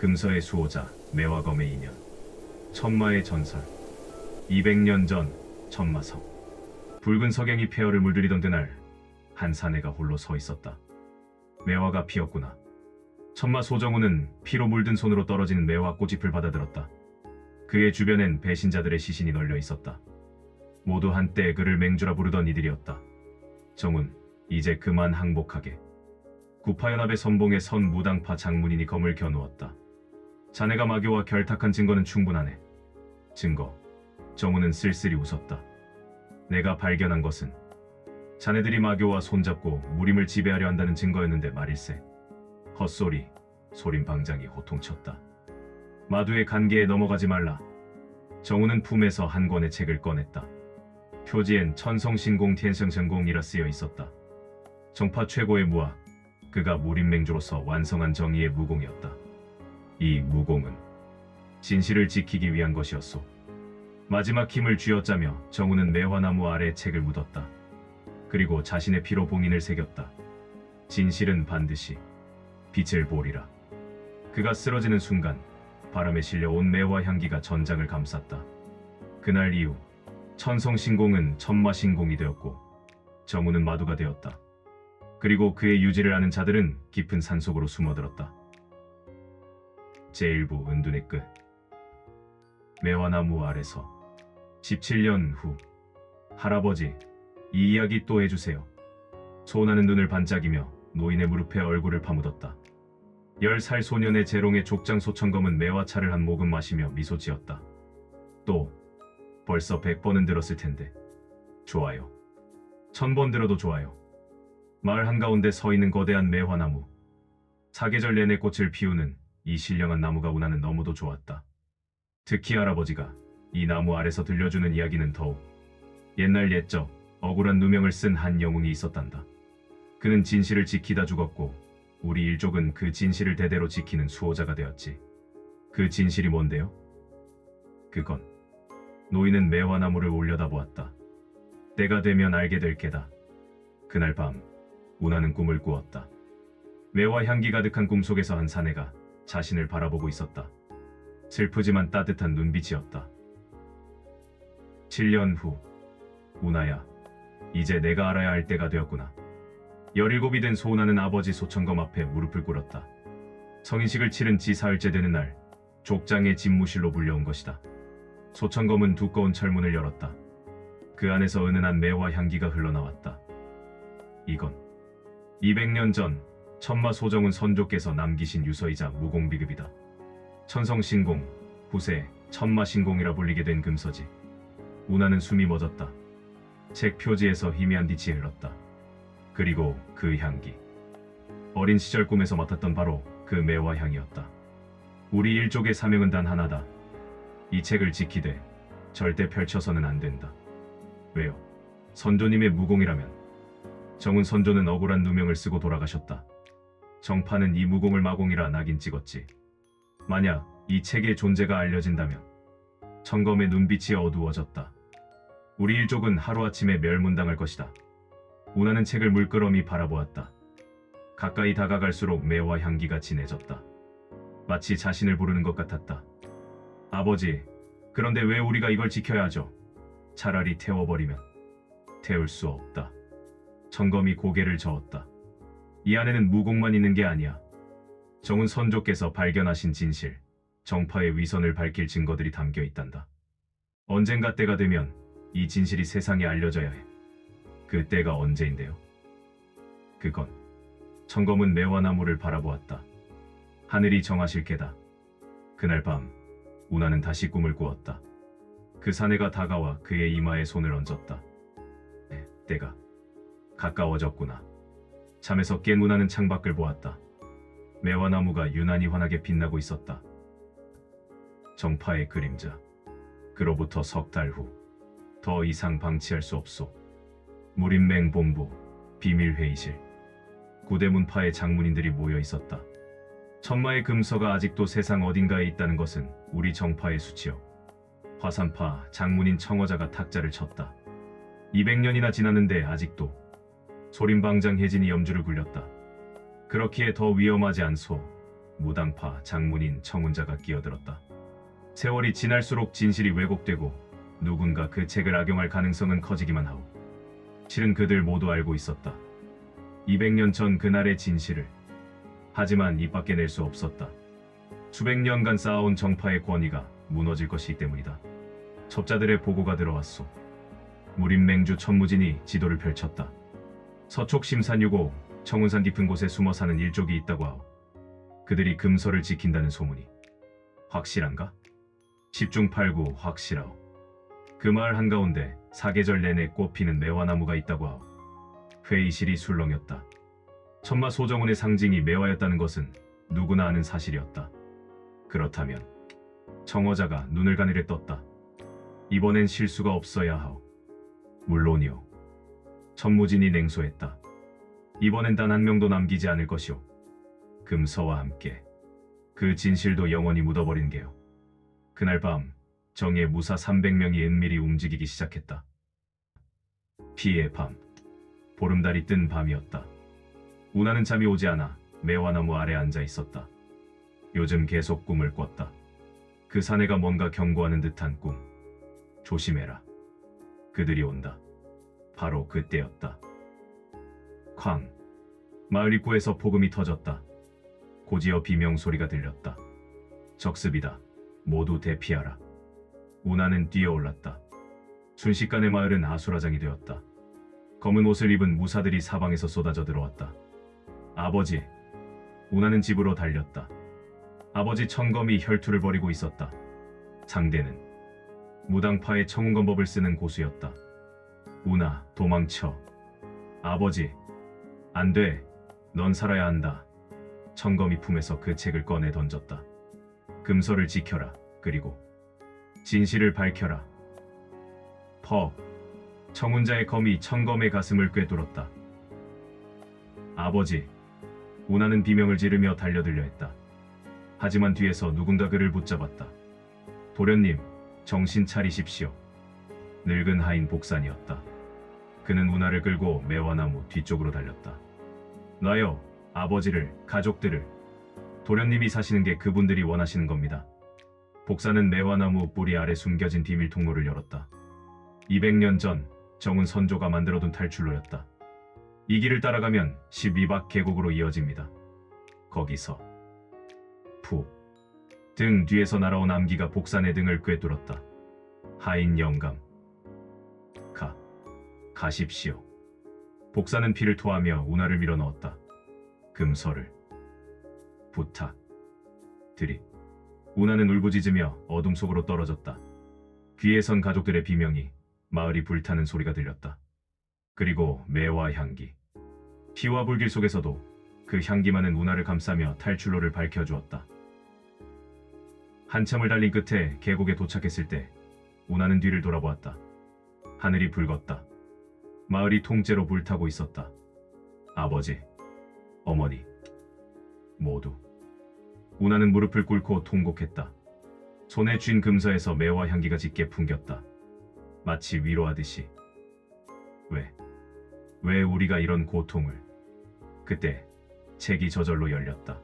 금서의 수호자 매화검의 인연, 천마의 전설. 200년 전 천마성. 붉은 석양이 폐허를 물들이던 그날 한 사내가 홀로 서 있었다. 매화가 피었구나. 천마 소정우는 피로 물든 손으로 떨어지는 매화 꽃잎을 받아들었다. 그의 주변엔 배신자들의 시신이 널려 있었다. 모두 한때 그를 맹주라 부르던 이들이었다. 정훈, 이제 그만 항복하게. 구파연합의 선봉에 선 무당파 장문인이 검을 겨누었다. 자네가 마교와 결탁한 증거는 충분하네. 증거. 정훈은 쓸쓸히 웃었다. 내가 발견한 것은 자네들이 마교와 손잡고 무림을 지배하려 한다는 증거였는데 말일세. 헛소리. 소림 방장이 호통쳤다. 마두의 간계에 넘어가지 말라. 정훈은 품에서 한 권의 책을 꺼냈다. 표지엔 천성신공 텐성전공이라 쓰여 있었다. 정파 최고의 무학, 그가 무림맹주로서 완성한 정의의 무공이었다. 이 무공은 진실을 지키기 위한 것이었소. 마지막 힘을 쥐어짜며 정훈은 매화나무 아래 책을 묻었다. 그리고 자신의 피로 봉인을 새겼다. 진실은 반드시 빛을 보리라. 그가 쓰러지는 순간 바람에 실려온 매화 향기가 전장을 감쌌다. 그날 이후 천성신공은 천마신공이 되었고 정훈은 마두가 되었다. 그리고 그의 유지를 아는 자들은 깊은 산속으로 숨어들었다. 제1부 은둔의 끝. 매화나무 아래서 17년 후. 할아버지, 이 이야기 또 해주세요. 소나는 눈을 반짝이며 노인의 무릎에 얼굴을 파묻었다. 10살 소년의 재롱의 족장 소천검은 매화차를 한 모금 마시며 미소 지었다. 또 벌써 100번은 들었을 텐데. 좋아요. 1000번 들어도 좋아요. 마을 한가운데 서 있는 거대한 매화나무. 사계절 내내 꽃을 피우는 이 신령한 나무가 운하는 너무도 좋았다. 특히 할아버지가 이 나무 아래서 들려주는 이야기는 더욱. 옛날 옛적 억울한 누명을 쓴 한 영웅이 있었단다. 그는 진실을 지키다 죽었고 우리 일족은 그 진실을 대대로 지키는 수호자가 되었지. 그 진실이 뭔데요? 그건 노인은 매화나무를 올려다보았다. 때가 되면 알게 될 게다. 그날 밤 운하는 꿈을 꾸었다. 매화 향기 가득한 꿈속에서 한 사내가 자신을 바라보고 있었다. 슬프지만 따뜻한 눈빛이었다. 7년 후. 운하야, 이제 내가 알아야 할 때가 되었구나. 17이 된 소운하는 아버지 소천검 앞에 무릎을 꿇었다. 성인식을 치른 지 사흘째 되는 날 족장의 집무실로 불려온 것이다. 소천검은 두꺼운 철문을 열었다. 그 안에서 은은한 매화 향기가 흘러나왔다. 이건 200년 전 천마 소정은 선조께서 남기신 유서이자 무공비급이다. 천성신공, 후세 천마신공이라 불리게 된 금서지. 운하는 숨이 멎었다. 책 표지에서 희미한 빛이 흘렀다. 그리고 그 향기. 어린 시절 꿈에서 맡았던 바로 그 매화 향이었다. 우리 일족의 사명은 단 하나다. 이 책을 지키되 절대 펼쳐서는 안 된다. 왜요? 선조님의 무공이라면. 정훈 선조는 억울한 누명을 쓰고 돌아가셨다. 정파는 이 무공을 마공이라 낙인 찍었지. 만약 이 책의 존재가 알려진다면 천검의 눈빛이 어두워졌다. 우리 일족은 하루아침에 멸문당할 것이다. 운하는 책을 물끄러미 바라보았다. 가까이 다가갈수록 매화 향기가 진해졌다. 마치 자신을 부르는 것 같았다. 아버지, 그런데 왜 우리가 이걸 지켜야 하죠? 차라리 태워버리면. 태울 수 없다. 천검이 고개를 저었다. 이 안에는 무공만 있는 게 아니야. 정훈 선조께서 발견하신 진실, 정파의 위선을 밝힐 증거들이 담겨 있단다. 언젠가 때가 되면 이 진실이 세상에 알려져야 해. 그 때가 언제인데요? 그건. 천검은 매화나무를 바라보았다. 하늘이 정하실 게다. 그날 밤 운하는 다시 꿈을 꾸었다. 그 사내가 다가와 그의 이마에 손을 얹었다. 때가 가까워졌구나. 잠에서 깬 운하는 창밖을 보았다. 매화나무가 유난히 환하게 빛나고 있었다. 정파의 그림자. 그로부터 석 달 후. 더 이상 방치할 수 없소. 무림맹 본부, 비밀회의실. 구대문파의 장문인들이 모여 있었다. 천마의 금서가 아직도 세상 어딘가에 있다는 것은 우리 정파의 수치요. 화산파 장문인 청어자가 탁자를 쳤다. 200년이나 지났는데 아직도. 소림방장 혜진이 염주를 굴렸다. 그렇기에 더 위험하지 않소. 무당파 장문인 청운자가 끼어들었다. 세월이 지날수록 진실이 왜곡되고 누군가 그 책을 악용할 가능성은 커지기만 하오. 실은 그들 모두 알고 있었다. 200년 전 그날의 진실을. 하지만 입 밖에 낼 수 없었다. 수백 년간 쌓아온 정파의 권위가 무너질 것이기 때문이다. 첩자들의 보고가 들어왔소. 무림맹주 천무진이 지도를 펼쳤다. 서촉 심산유고 청운산 깊은 곳에 숨어 사는 일족이 있다고 하오. 그들이 금서를 지킨다는 소문이 확실한가? 10중 8구 확실하오. 그 마을 한가운데 사계절 내내 꽃피는 매화나무가 있다고 하오. 회의실이 술렁였다. 천마 소정운의 상징이 매화였다는 것은 누구나 아는 사실이었다. 그렇다면 청어자가 눈을 가늘게 떴다. 이번엔 실수가 없어야 하오. 물론이오. 천무진이 냉소했다. 이번엔 단 한 명도 남기지 않을 것이오. 금서와 함께 그 진실도 영원히 묻어버린 게요. 그날 밤 정의 무사 300명이 은밀히 움직이기 시작했다. 피의 밤. 보름달이 뜬 밤이었다. 운하는 잠이 오지 않아 매화나무 아래 앉아 있었다. 요즘 계속 꿈을 꿨다. 그 사내가 뭔가 경고하는 듯한 꿈. 조심해라. 그들이 온다. 바로 그때였다. 쾅. 마을 입구에서 폭음이 터졌다. 고지어 비명소리가 들렸다. 적습이다. 모두 대피하라. 운하는 뛰어올랐다. 순식간에 마을은 아수라장이 되었다. 검은 옷을 입은 무사들이 사방에서 쏟아져 들어왔다. 아버지. 운하는 집으로 달렸다. 아버지 청검이 혈투를 벌이고 있었다. 상대는 무당파의 청운검법을 쓰는 고수였다. 운하, 도망쳐. 아버지. 안 돼. 넌 살아야 한다. 청검이 품에서 그 책을 꺼내 던졌다. 금서를 지켜라. 그리고 진실을 밝혀라. 퍽. 청운자의 검이 청검의 가슴을 꿰뚫었다. 아버지. 운하는 비명을 지르며 달려들려 했다. 하지만 뒤에서 누군가 그를 붙잡았다. 도련님, 정신 차리십시오. 늙은 하인 복산이었다. 그는 운하를 끌고 매화나무 뒤쪽으로 달렸다. 놔요, 아버지를, 가족들을. 도련님이 사시는 게 그분들이 원하시는 겁니다. 복산은 매화나무 뿌리 아래 숨겨진 비밀 통로를 열었다. 200년 전 정운 선조가 만들어둔 탈출로였다. 이 길을 따라가면 12박 계곡으로 이어집니다. 거기서 푹. 등 뒤에서 날아온 암기가 복산의 등을 꿰뚫었다. 하인 영감. 가십시오. 복산은 피를 토하며 운하를 밀어넣었다. 금서를. 부탁. 드립. 운하는 울부짖으며 어둠 속으로 떨어졌다. 귀에선 가족들의 비명이, 마을이 불타는 소리가 들렸다. 그리고 매화 향기. 피와 불길 속에서도 그 향기만은 운하를 감싸며 탈출로를 밝혀주었다. 한참을 달린 끝에 계곡에 도착했을 때 운하는 뒤를 돌아보았다. 하늘이 붉었다. 마을이 통째로 불타고 있었다. 아버지, 어머니, 모두. 운하는 무릎을 꿇고 통곡했다. 손에 쥔 금서에서 매화 향기가 짙게 풍겼다. 마치 위로하듯이. 왜 우리가 이런 고통을. 그때 책이 저절로 열렸다.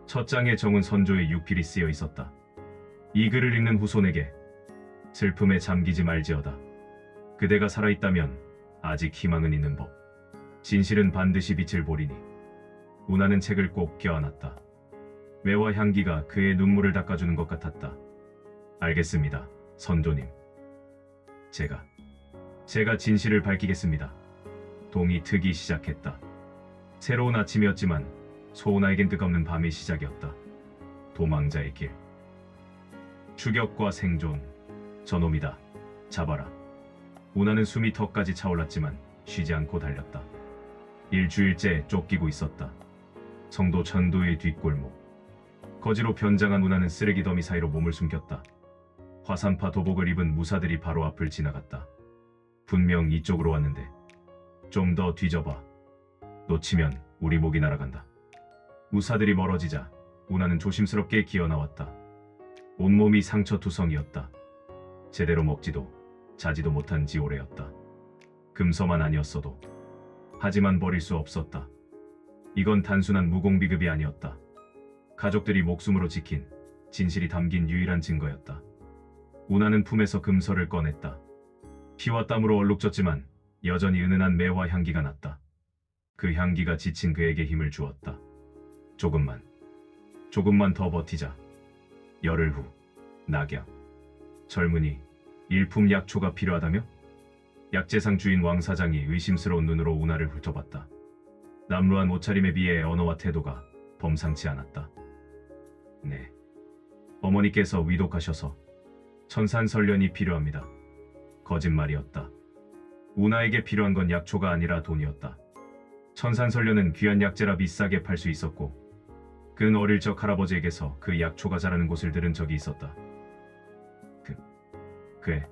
첫 장에 정은 선조의 육필이 쓰여 있었다. 이 글을 읽는 후손에게 슬픔에 잠기지 말지어다. 그대가 살아있다면 아직 희망은 있는 법. 진실은 반드시 빛을 보리니. 운하는 책을 꼭 껴안았다. 매화 향기가 그의 눈물을 닦아주는 것 같았다. 알겠습니다, 선조님. 제가 진실을 밝히겠습니다. 동이 트기 시작했다. 새로운 아침이었지만 소운하에겐 뜻없는 밤의 시작이었다. 도망자의 길. 추격과 생존. 저놈이다. 잡아라. 운하는 숨이 턱까지 차올랐지만 쉬지 않고 달렸다. 일주일째 쫓기고 있었다. 성도 천도의 뒷골목. 거지로 변장한 운하는 쓰레기 더미 사이로 몸을 숨겼다. 화산파 도복을 입은 무사들이 바로 앞을 지나갔다. 분명 이쪽으로 왔는데. 좀 더 뒤져봐. 놓치면 우리 목이 날아간다. 무사들이 멀어지자 운하는 조심스럽게 기어나왔다. 온몸이 상처투성이었다. 제대로 먹지도 자지도 못한 지 오래였다. 금서만 아니었어도. 하지만 버릴 수 없었다. 이건 단순한 무공비급이 아니었다. 가족들이 목숨으로 지킨 진실이 담긴 유일한 증거였다. 우나는 품에서 금서를 꺼냈다. 피와 땀으로 얼룩졌지만 여전히 은은한 매화 향기가 났다. 그 향기가 지친 그에게 힘을 주었다. 조금만 더 버티자. 열흘 후 낙양. 젊은이, 일품 약초가 필요하다며? 약재상 주인 왕 사장이 의심스러운 눈으로 우나를 훑어봤다. 남루한 옷차림에 비해 언어와 태도가 범상치 않았다. 네, 어머니께서 위독하셔서 천산설련이 필요합니다. 거짓말이었다. 우나에게 필요한 건 약초가 아니라 돈이었다. 천산설련은 귀한 약재라 비싸게 팔 수 있었고 그는 어릴 적 할아버지에게서 그 약초가 자라는 곳을 들은 적이 있었다. 그래,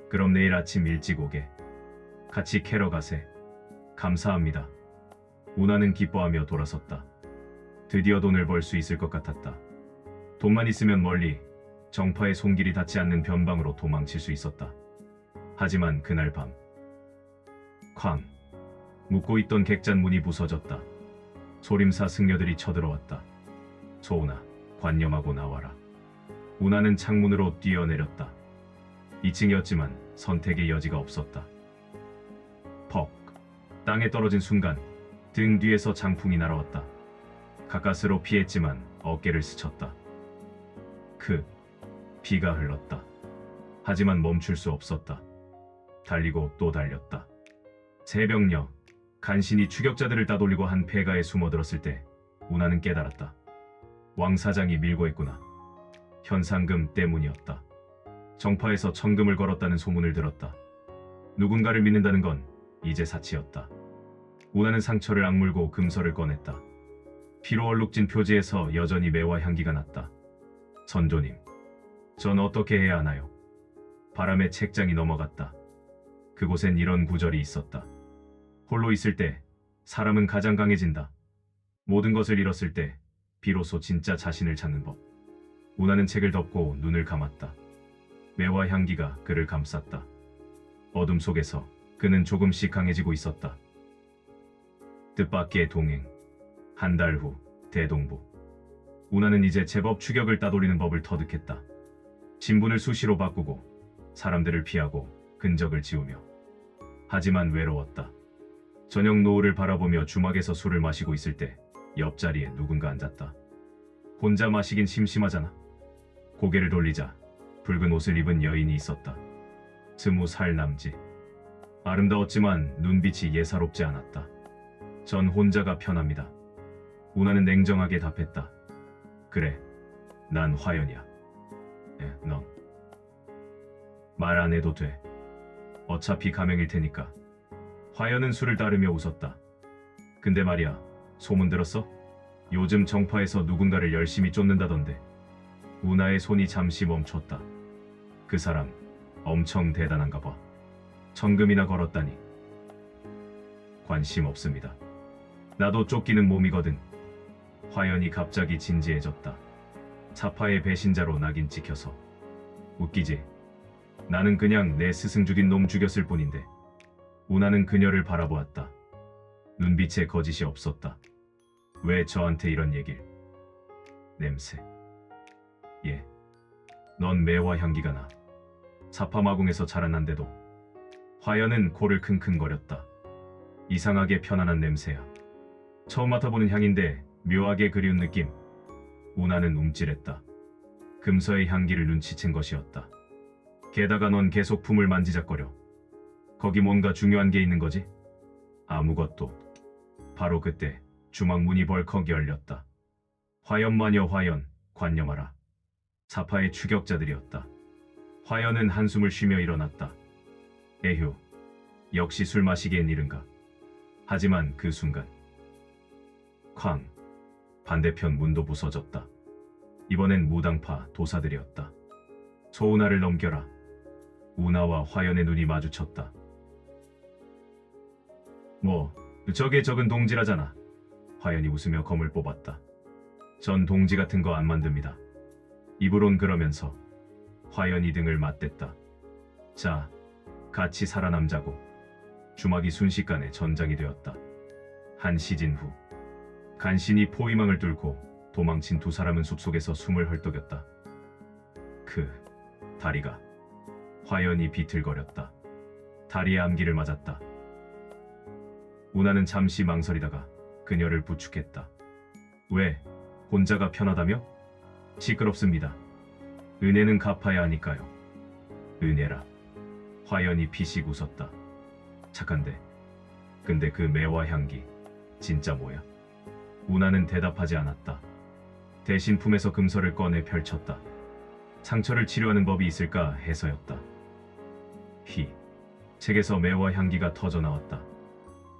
그럼 내일 아침 일찍 오게. 같이 캐러 가세. 감사합니다. 우나는 기뻐하며 돌아섰다. 드디어 돈을 벌 수 있을 것 같았다. 돈만 있으면 멀리 정파의 손길이 닿지 않는 변방으로 도망칠 수 있었다. 하지만 그날 밤 쾅! 묶고 있던 객잔 문이 부서졌다. 소림사 승려들이 쳐들어왔다. 소은아, 관념하고 나와라. 우나는 창문으로 뛰어내렸다. 2층이었지만 선택의 여지가 없었다. 퍽! 땅에 떨어진 순간 등 뒤에서 장풍이 날아왔다. 가까스로 피했지만 어깨를 스쳤다. 피가 흘렀다. 하지만 멈출 수 없었다. 달리고 또 달렸다. 새벽녘, 간신히 추격자들을 따돌리고 한 폐가에 숨어들었을 때 우나는 깨달았다. 왕 사장이 밀고 했구나. 현상금 때문이었다. 정파에서 천금을 걸었다는 소문을 들었다. 누군가를 믿는다는 건 이제 사치였다. 우나는 상처를 악물고 금서를 꺼냈다. 피로 얼룩진 표지에서 여전히 매화 향기가 났다. 선조님, 전 어떻게 해야 하나요? 바람에 책장이 넘어갔다. 그곳엔 이런 구절이 있었다. 홀로 있을 때 사람은 가장 강해진다. 모든 것을 잃었을 때 비로소 진짜 자신을 찾는 법. 우나는 책을 덮고 눈을 감았다. 매화 향기가 그를 감쌌다. 어둠 속에서 그는 조금씩 강해지고 있었다. 뜻밖의 동행. 한 달 후 대동부. 우나는 이제 제법 추격을 따돌리는 법을 터득했다. 신분을 수시로 바꾸고 사람들을 피하고 근적을 지우며. 하지만 외로웠다. 저녁 노을을 바라보며 주막에서 술을 마시고 있을 때 옆자리에 누군가 앉았다. 혼자 마시긴 심심하잖아. 고개를 돌리자 붉은 옷을 입은 여인이 있었다. 20살 남지. 아름다웠지만 눈빛이 예사롭지 않았다. 전 혼자가 편합니다. 우나는 냉정하게 답했다. 그래, 난 화연이야. 넌? 말 안 해도 돼. 어차피 가명일 테니까. 화연은 술을 따르며 웃었다. 근데 말이야, 소문 들었어? 요즘 정파에서 누군가를 열심히 쫓는다던데. 우나의 손이 잠시 멈췄다. 그 사람 엄청 대단한가 봐. 천금이나 걸었다니. 관심 없습니다. 나도 쫓기는 몸이거든. 화연이 갑자기 진지해졌다. 사파의 배신자로 낙인 찍혀서. 웃기지? 나는 그냥 내 스승 죽인 놈 죽였을 뿐인데. 우나는 그녀를 바라보았다. 눈빛에 거짓이 없었다. 왜 저한테 이런 얘길? 냄새. 예. 넌 매화 향기가 나. 사파마궁에서 자라난데도. 화연은 코를 킁킁거렸다. 이상하게 편안한 냄새야. 처음 맡아보는 향인데 묘하게 그리운 느낌. 우나는 움찔했다. 금서의 향기를 눈치챈 것이었다. 게다가 넌 계속 품을 만지작거려. 거기 뭔가 중요한 게 있는 거지? 아무것도. 바로 그때 주막 문이 벌컥 열렸다. 화연마녀 화연, 관념하라. 사파의 추격자들이었다. 화연은 한숨을 쉬며 일어났다. 에휴, 역시 술 마시기엔 이른가. 하지만 그 순간 쾅! 반대편 문도 부서졌다. 이번엔 무당파 도사들이었다. 소은아를 넘겨라. 우나와 화연의 눈이 마주쳤다. 뭐, 저게 적은 동지라잖아. 화연이 웃으며 검을 뽑았다. 전 동지 같은 거 안 만듭니다. 입으론 그러면서 화연이 등을 맞댔다. 자, 같이 살아남자고. 주막이 순식간에 전장이 되었다. 한 시즌 후 간신히 포위망을 뚫고 도망친 두 사람은 숲속에서 숨을 헐떡였다. 그 다리가 화연이 비틀거렸다. 다리에 암기를 맞았다. 우나는 잠시 망설이다가 그녀를 부축했다. 왜? 혼자가 편하다며? 시끄럽습니다. 은혜는 갚아야 하니까요. 은혜라. 화연이 피식 웃었다. 착한데. 근데 그 매화 향기 진짜 뭐야? 우나는 대답하지 않았다. 대신 품에서 금서를 꺼내 펼쳤다. 상처를 치료하는 법이 있을까 해서였다. 휘. 책에서 매화 향기가 터져 나왔다.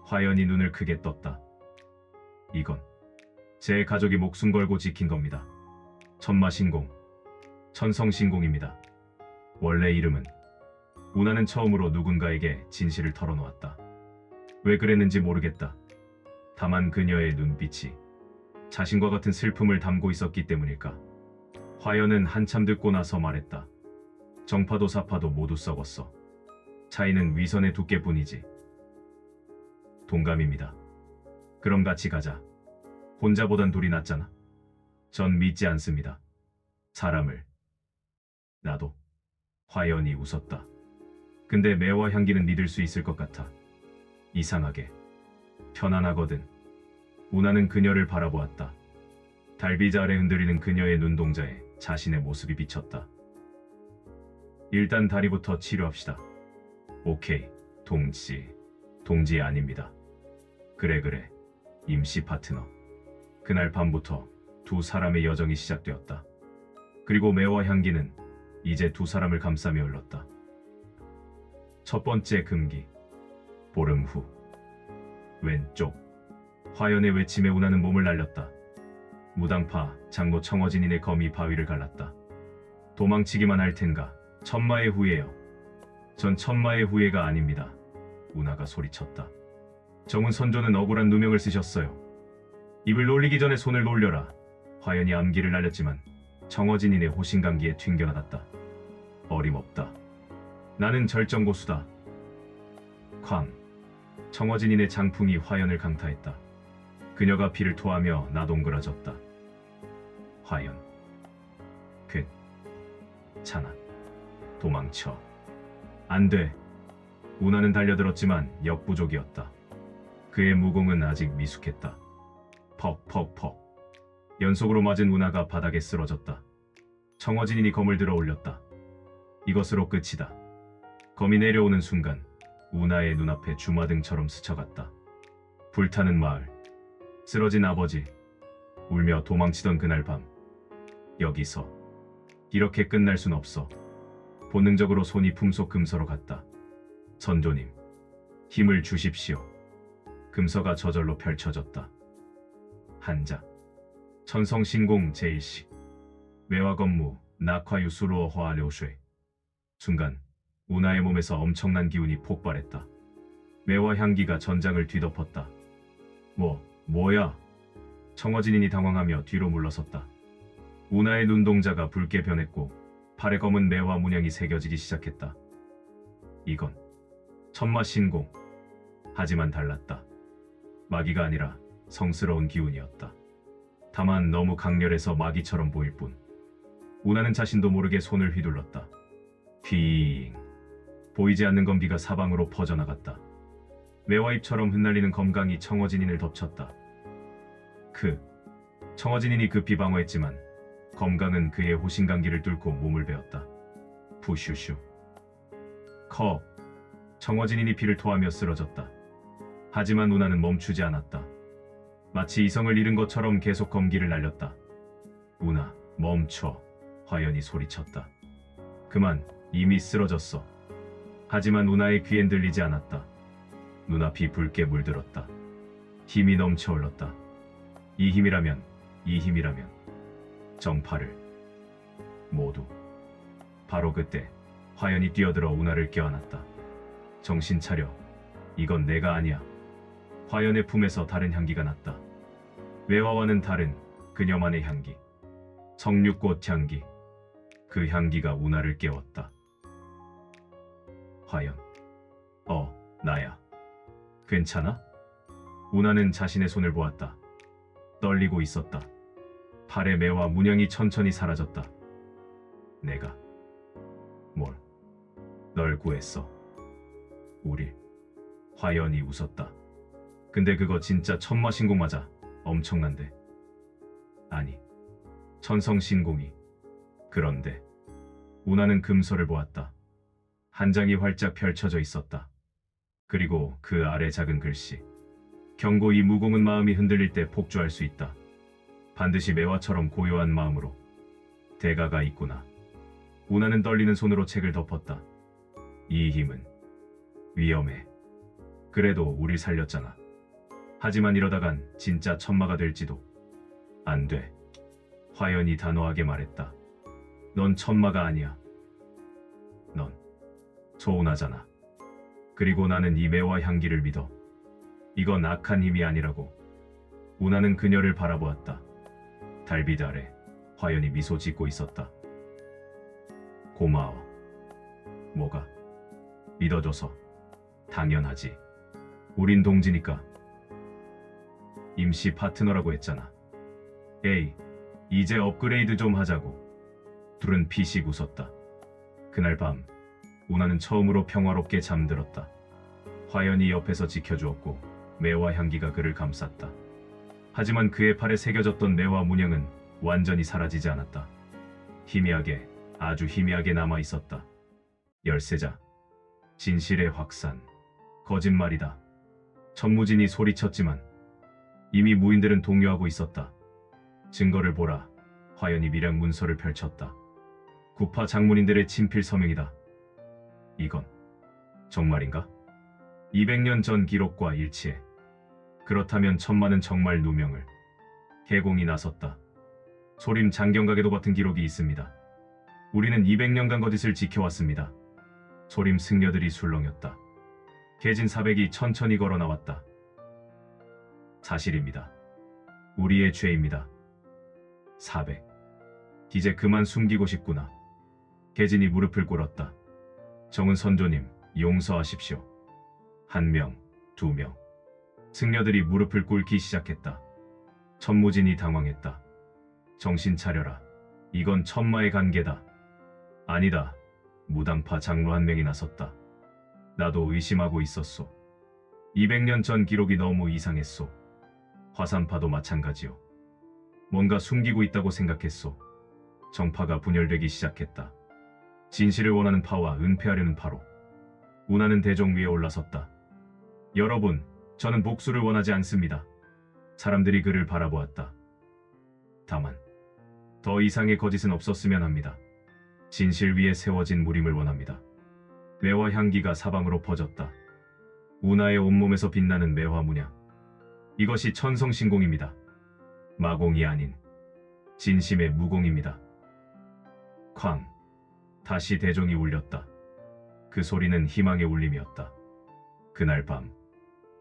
화연이 눈을 크게 떴다. 이건 제 가족이 목숨 걸고 지킨 겁니다. 천마신공, 천성신공입니다. 원래 이름은. 우나는 처음으로 누군가에게 진실을 털어놓았다. 왜 그랬는지 모르겠다. 다만 그녀의 눈빛이 자신과 같은 슬픔을 담고 있었기 때문일까. 화연은 한참 듣고 나서 말했다. 정파도 사파도 모두 썩었어. 차이는 위선의 두께뿐이지. 동감입니다. 그럼 같이 가자. 혼자보단 둘이 낫잖아. 전 믿지 않습니다. 사람을. 나도. 화연이 웃었다. 근데 매화 향기는 믿을 수 있을 것 같아. 이상하게. 편안하거든. 우나는 그녀를 바라보았다. 달비자 아래 흔들리는 그녀의 눈동자에 자신의 모습이 비쳤다. 일단 다리부터 치료합시다. 오케이. 동지 아닙니다. 그래. 임시 파트너. 그날 밤부터 두 사람의 여정이 시작되었다. 그리고 매화 향기는 이제 두 사람을 감싸며 흘렀다. 첫 번째 금기. 보름 후. 왼쪽. 화연의 외침에 우나는 몸을 날렸다. 무당파 장로 청어진인의 검이 바위를 갈랐다. 도망치기만 할 텐가. 천마의 후예요. 전 천마의 후예가 아닙니다. 우나가 소리쳤다. 정훈 선조는 억울한 누명을 쓰셨어요. 입을 놀리기 전에 손을 놀려라. 화연이 암기를 날렸지만 청어진인의 호신감기에 튕겨나갔다. 어림없다. 나는 절정고수다. 쾅. 청어진인의 장풍이 화연을 강타했다. 그녀가 피를 토하며 나동그라졌다. 화연. 괜찮아. 도망쳐. 안 돼. 우나는 달려들었지만 역부족이었다. 그의 무공은 아직 미숙했다. 퍽. 연속으로 맞은 우나가 바닥에 쓰러졌다. 청어진인이 검을 들어 올렸다. 이것으로 끝이다. 검이 내려오는 순간 우나의 눈앞에 주마등처럼 스쳐갔다. 불타는 마을. 쓰러진 아버지. 울며 도망치던 그날 밤. 여기서. 이렇게 끝날 순 없어. 본능적으로 손이 품속 금서로 갔다. 선조님. 힘을 주십시오. 금서가 저절로 펼쳐졌다. 한자. 천성신공 제1식. 매화건무 낙화유수로 화려쇠. 순간 우나의 몸에서 엄청난 기운이 폭발했다. 매화 향기가 전장을 뒤덮었다. 뭐야? 청어진인이 당황하며 뒤로 물러섰다. 우나의 눈동자가 붉게 변했고 팔에 검은 매화 문양이 새겨지기 시작했다. 이건 천마신공. 하지만 달랐다. 마기가 아니라 성스러운 기운이었다. 다만 너무 강렬해서 마기처럼 보일 뿐. 우나는 자신도 모르게 손을 휘둘렀다. 휘잉. 보이지 않는 검기가 사방으로 퍼져나갔다. 매화잎처럼 흩날리는 검강이 청어진인을 덮쳤다. 청어진인이 급히 방어했지만 검강은 그의 호신감기를 뚫고 몸을 베었다. 푸슈슈. 컵. 청어진인이 피를 토하며 쓰러졌다. 하지만 우나는 멈추지 않았다. 마치 이성을 잃은 것처럼 계속 검기를 날렸다. 우나, 멈춰. 화연이 소리쳤다. 그만, 이미 쓰러졌어. 하지만 우나의 귀엔 들리지 않았다. 눈앞이 붉게 물들었다. 힘이 넘쳐 흘렀다. 이 힘이라면 정파를 모두. 바로 그때 화연이 뛰어들어 우나를 껴안았다. 정신 차려. 이건 내가 아니야. 화연의 품에서 다른 향기가 났다. 매화와는 다른 그녀만의 향기. 석류꽃 향기. 그 향기가 우나를 깨웠다. 화연. 나야. 괜찮아? 우나는 자신의 손을 보았다. 떨리고 있었다. 팔의 매와 문양이 천천히 사라졌다. 내가 널 구했어. 우릴. 화연이 웃었다. 근데 그거 진짜 천마신공 맞아. 엄청난데. 아니, 천성신공이. 그런데 운하는 금서를 보았다. 한 장이 활짝 펼쳐져 있었다. 그리고 그 아래 작은 글씨. 경고, 이 무공은 마음이 흔들릴 때 폭주할 수 있다. 반드시 매화처럼 고요한 마음으로. 대가가 있구나. 운하는 떨리는 손으로 책을 덮었다. 이 힘은 위험해. 그래도 우릴 살렸잖아. 하지만 이러다간 진짜 천마가 될지도. 안 돼. 화연이 단호하게 말했다. 넌 천마가 아니야. 넌 소운하잖아. 그리고 나는 이 매화 향기를 믿어. 이건 악한 힘이 아니라고. 운하는 그녀를 바라보았다. 달빛 아래 화연이 미소 짓고 있었다. 고마워. 뭐가? 믿어줘서. 당연하지. 우린 동지니까. 임시 파트너라고 했잖아. 에이, 이제 업그레이드 좀 하자고. 둘은 피식 웃었다. 그날 밤 운하는 처음으로 평화롭게 잠들었다. 화연이 옆에서 지켜주었고 매화 향기가 그를 감쌌다. 하지만 그의 팔에 새겨졌던 매화 문양은 완전히 사라지지 않았다. 희미하게, 아주 희미하게 남아 있었다. 열쇠자. 진실의 확산. 거짓말이다. 천무진이 소리쳤지만 이미 무인들은 동요하고 있었다. 증거를 보라. 화연이 밀양 문서를 펼쳤다. 구파 장문인들의 친필 서명이다. 이건 정말인가? 200년 전 기록과 일치해. 그렇다면 천마는 정말 누명을. 개공이 나섰다. 소림 장경각에도 같은 기록이 있습니다. 우리는 200년간 거짓을 지켜왔습니다. 소림 승려들이 술렁였다. 개진 사백이 천천히 걸어 나왔다. 사실입니다. 우리의 죄입니다. 사백. 이제 그만 숨기고 싶구나. 개진이 무릎을 꿇었다. 정은 선조님, 용서하십시오. 한 명, 두 명. 승려들이 무릎을 꿇기 시작했다. 천무진이 당황했다. 정신 차려라. 이건 천마의 관계다. 아니다. 무당파 장로 한 명이 나섰다. 나도 의심하고 있었소. 200년 전 기록이 너무 이상했소. 화산파도 마찬가지요. 뭔가 숨기고 있다고 생각했소. 정파가 분열되기 시작했다. 진실을 원하는 파와 은폐하려는 파로. 운하는 대종 위에 올라섰다. 여러분, 저는 복수를 원하지 않습니다. 사람들이 그를 바라보았다. 다만 더 이상의 거짓은 없었으면 합니다. 진실 위에 세워진 무림을 원합니다. 매화 향기가 사방으로 퍼졌다. 운하의 온몸에서 빛나는 매화 문양. 이것이 천성신공입니다. 마공이 아닌 진심의 무공입니다. 쾅. 다시 대종이 울렸다. 그 소리는 희망의 울림이었다. 그날 밤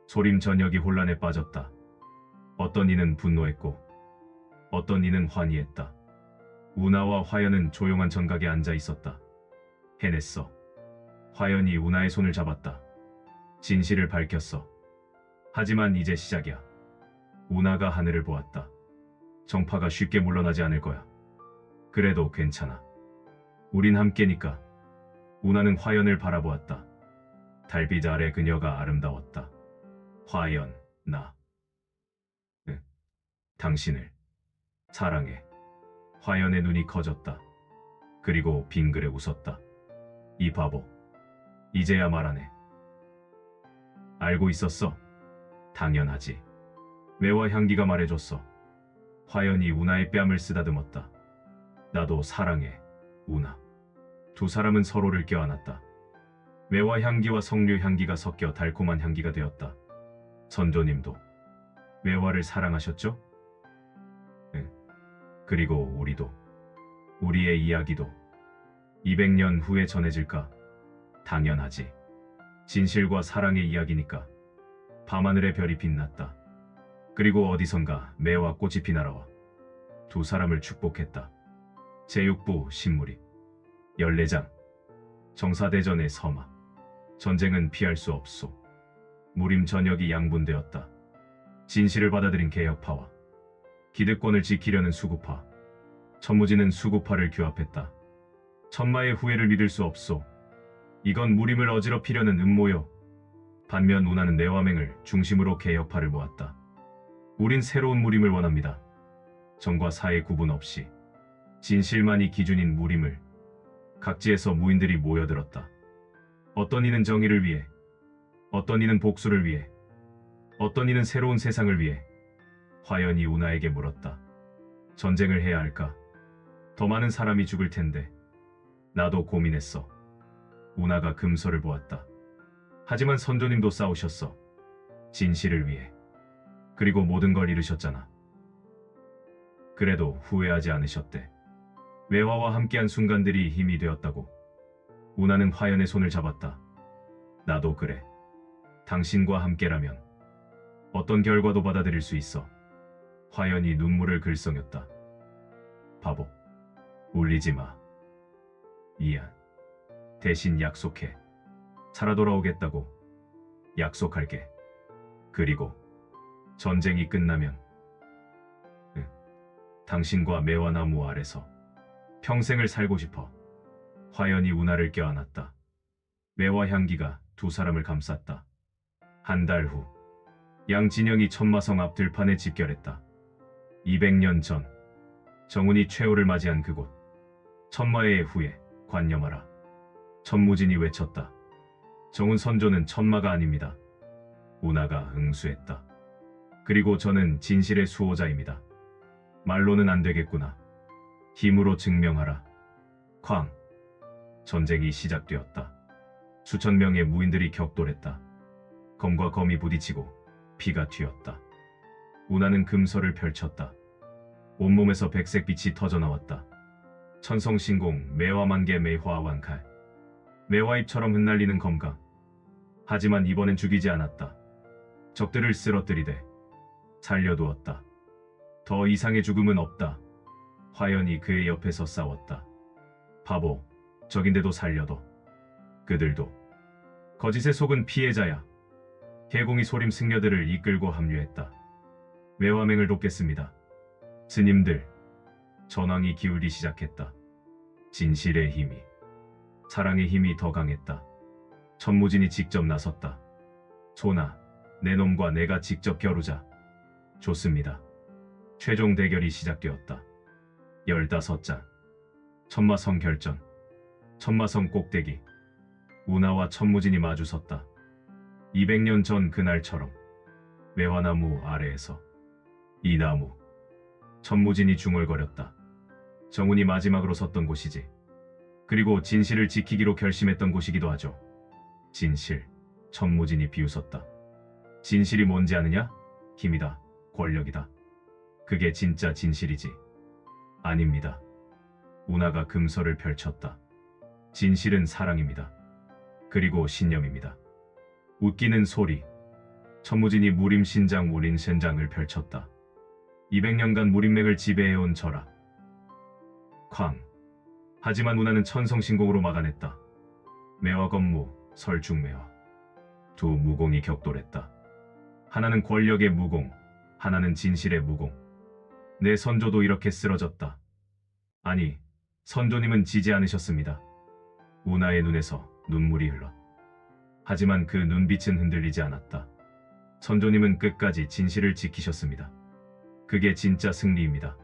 소림 전역이 혼란에 빠졌다. 어떤 이는 분노했고 어떤 이는 환희했다. 운하와 화연은 조용한 정각에 앉아 있었다. 해냈어. 화연이 운하의 손을 잡았다. 진실을 밝혔어. 하지만 이제 시작이야. 운하가 하늘을 보았다. 정파가 쉽게 물러나지 않을 거야. 그래도 괜찮아. 우린 함께니까. 운하는 화연을 바라보았다. 달빛 아래 그녀가 아름다웠다. 화연, 당신을 사랑해. 화연의 눈이 커졌다. 그리고 빙그레 웃었다. 이 바보. 이제야 말하네. 알고 있었어? 당연하지. 매화 향기가 말해줬어. 화연이 운하의 뺨을 쓰다듬었다. 나도 사랑해, 운하. 두 사람은 서로를 껴안았다. 매화 향기와 석류 향기가 섞여 달콤한 향기가 되었다. 선조님도 매화를 사랑하셨죠? 응. 그리고 우리도. 우리의 이야기도 200년 후에 전해질까? 당연하지. 진실과 사랑의 이야기니까. 밤하늘의 별이 빛났다. 그리고 어디선가 매화 꽃이 피날아와 두 사람을 축복했다. 제6부 신무리 14장. 정사대전의 서막. 전쟁은 피할 수 없소. 무림 전역이 양분되었다. 진실을 받아들인 개혁파와 기득권을 지키려는 수구파. 천무진은 수구파를 규합했다. 천마의 후회를 믿을 수 없소. 이건 무림을 어지럽히려는 음모요. 반면 운하는 내화맹을 중심으로 개혁파를 모았다. 우린 새로운 무림을 원합니다. 정과 사의 구분 없이 진실만이 기준인 무림을. 각지에서 무인들이 모여들었다. 어떤 이는 정의를 위해, 어떤 이는 복수를 위해, 어떤 이는 새로운 세상을 위해. 화연이 운하에게 물었다. 전쟁을 해야 할까? 더 많은 사람이 죽을 텐데. 나도 고민했어. 운하가 금서를 보았다. 하지만 선조님도 싸우셨어. 진실을 위해. 그리고 모든 걸 잃으셨잖아. 그래도 후회하지 않으셨대. 매화와 함께한 순간들이 힘이 되었다고. 운하는 화연의 손을 잡았다. 나도 그래. 당신과 함께라면 어떤 결과도 받아들일 수 있어. 화연이 눈물을 글썽였다. 바보. 울리지 마. 미안. 대신 약속해. 살아 돌아오겠다고. 약속할게. 그리고 전쟁이 끝나면 당신과 매화나무 아래서 평생을 살고 싶어. 화연이 운하를 껴안았다. 매화 향기가 두 사람을 감쌌다. 한 달 후, 양진영이 천마성 앞 들판에 집결했다. 200년 전, 정운이 최후를 맞이한 그곳. 천마의 후예, 관념하라. 천무진이 외쳤다. 정운 선조는 천마가 아닙니다. 운하가 응수했다. 그리고 저는 진실의 수호자입니다. 말로는 안 되겠구나. 힘으로 증명하라. 쾅. 전쟁이 시작되었다. 수천 명의 무인들이 격돌했다. 검과 검이 부딪히고 피가 튀었다. 운하는 금서를 펼쳤다. 온몸에서 백색 빛이 터져나왔다. 천성신공 매화만개 매화완칼. 매화잎처럼 흩날리는 검강. 하지만 이번엔 죽이지 않았다. 적들을 쓰러뜨리되 살려두었다. 더 이상의 죽음은 없다. 화연이 그의 옆에서 싸웠다. 바보, 적인데도 살려둬. 그들도 거짓에 속은 피해자야. 개공이 소림 승려들을 이끌고 합류했다. 매화맹을 돕겠습니다. 스님들, 전황이 기울기 시작했다. 진실의 힘이, 사랑의 힘이 더 강했다. 천무진이 직접 나섰다. 소나, 내 놈과 내가 직접 겨루자. 좋습니다. 최종 대결이 시작되었다. 15장. 천마성 결전. 천마성 꼭대기. 운하와 천무진이 마주섰다. 200년 전 그날처럼 매화나무 아래에서. 이 나무. 천무진이 중얼거렸다. 정운이 마지막으로 섰던 곳이지. 그리고 진실을 지키기로 결심했던 곳이기도 하죠. 진실. 천무진이 비웃었다. 진실이 뭔지 아느냐? 힘이다. 권력이다. 그게 진짜 진실이지. 아닙니다. 운하가 금서를 펼쳤다. 진실은 사랑입니다. 그리고 신념입니다. 웃기는 소리. 천무진이 무림신장 무림신장을 펼쳤다. 200년간 무림맥을 지배해온 절하. 쾅. 하지만 운하는 천성신공으로 막아냈다. 매화건무, 설중매화. 두 무공이 격돌했다. 하나는 권력의 무공, 하나는 진실의 무공. 내 선조도 이렇게 쓰러졌다. 아니, 선조님은 지지 않으셨습니다. 운하의 눈에서 눈물이 흘러. 하지만 그 눈빛은 흔들리지 않았다. 선조님은 끝까지 진실을 지키셨습니다. 그게 진짜 승리입니다.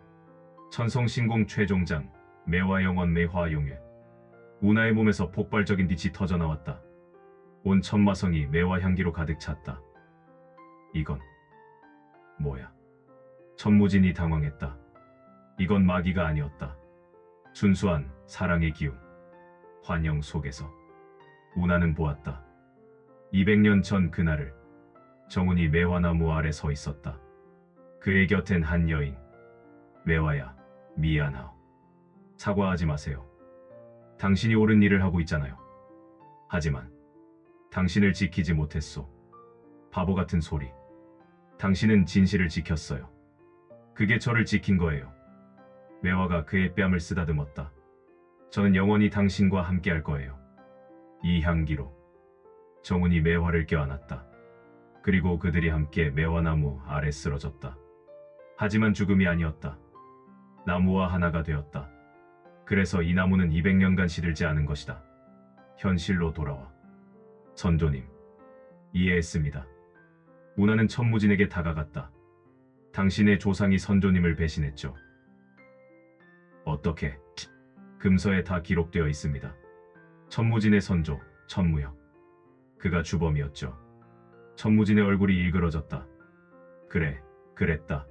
천성신공 최종장, 매화영원 매화용회. 운하의 몸에서 폭발적인 빛이 터져나왔다. 온 천마성이 매화향기로 가득 찼다. 이건 뭐야? 천무진이 당황했다. 이건 마기가 아니었다. 순수한 사랑의 기운. 환영 속에서 운하는 보았다. 200년 전 그날을. 정운이 매화나무 아래 서 있었다. 그의 곁엔 한 여인. 매화야, 미안하오. 사과하지 마세요. 당신이 옳은 일을 하고 있잖아요. 하지만 당신을 지키지 못했소. 바보 같은 소리. 당신은 진실을 지켰어요. 그게 저를 지킨 거예요. 매화가 그의 뺨을 쓰다듬었다. 저는 영원히 당신과 함께할 거예요. 이 향기로. 정운이 매화를 껴안았다. 그리고 그들이 함께 매화나무 아래 쓰러졌다. 하지만 죽음이 아니었다. 나무와 하나가 되었다. 그래서 이 나무는 200년간 시들지 않은 것이다. 현실로 돌아와. 선조님, 이해했습니다. 운하는 천무진에게 다가갔다. 당신의 조상이 선조님을 배신했죠. 어떻게? 금서에 다 기록되어 있습니다. 천무진의 선조, 천무혁. 그가 주범이었죠. 천무진의 얼굴이 일그러졌다. 그래, 그랬다.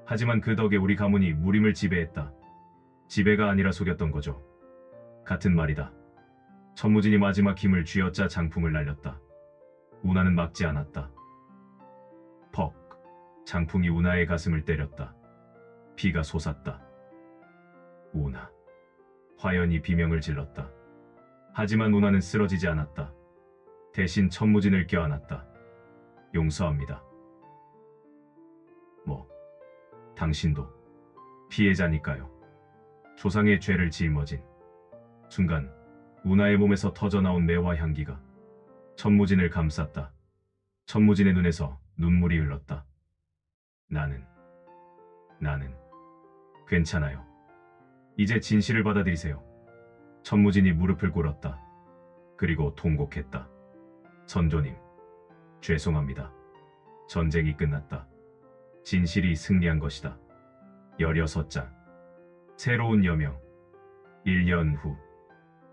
하지만 그 덕에 우리 가문이 무림을 지배했다. 지배가 아니라 속였던 거죠. 같은 말이다. 천무진이 마지막 힘을 쥐어짜 장풍을 날렸다. 운하는 막지 않았다. 퍽! 장풍이 운하의 가슴을 때렸다. 피가 솟았다. 운하. 화연이 비명을 질렀다. 하지만 운하는 쓰러지지 않았다. 대신 천무진을 껴안았다. 용서합니다. 뭐, 당신도 피해자니까요. 조상의 죄를 짊어진 순간 운하의 몸에서 터져나온 매화 향기가 천무진을 감쌌다. 천무진의 눈에서 눈물이 흘렀다. 나는 괜찮아요. 이제 진실을 받아들이세요. 천무진이 무릎을 꿇었다. 그리고 통곡했다. 선조님, 죄송합니다. 전쟁이 끝났다. 진실이 승리한 것이다. 16장. 새로운 여명. 1년 후.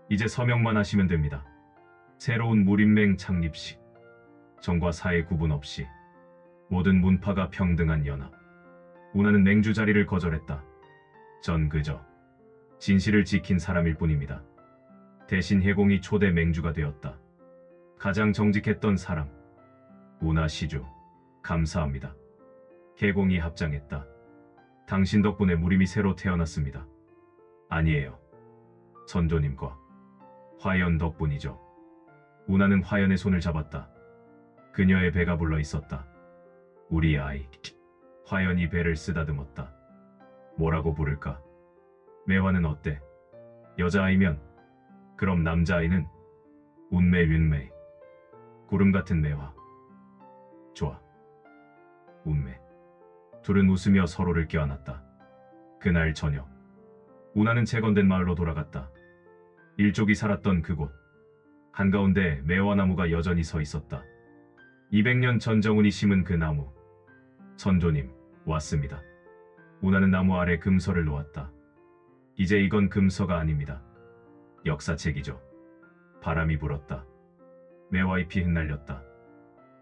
이제 서명만 하시면 됩니다. 새로운 무림맹 창립식. 정과 사의 구분 없이 모든 문파가 평등한 연합. 운하는 맹주 자리를 거절했다. 전 그저 진실을 지킨 사람일 뿐입니다. 대신 해공이 초대 맹주가 되었다. 가장 정직했던 사람. 운하 시주, 감사합니다. 해공이 합장했다. 당신 덕분에 무림이 새로 태어났습니다. 아니에요. 선조님과 화연 덕분이죠. 운하는 화연의 손을 잡았다. 그녀의 배가 불러 있었다. 우리 아이. 화연이 배를 쓰다듬었다. 뭐라고 부를까? 매화는 어때? 여자아이면? 그럼 남자아이는? 운매 윤매. 구름 같은 매화. 좋아. 운매. 둘은 웃으며 서로를 껴안았다. 그날 저녁. 운하는 재건된 마을로 돌아갔다. 일족이 살았던 그곳. 한가운데 매화나무가 여전히 서 있었다. 200년 전 정운이 심은 그 나무. 선조님, 왔습니다. 운하는 나무 아래 금서를 놓았다. 이제 이건 금서가 아닙니다. 역사책이죠. 바람이 불었다. 매화잎이 흩날렸다.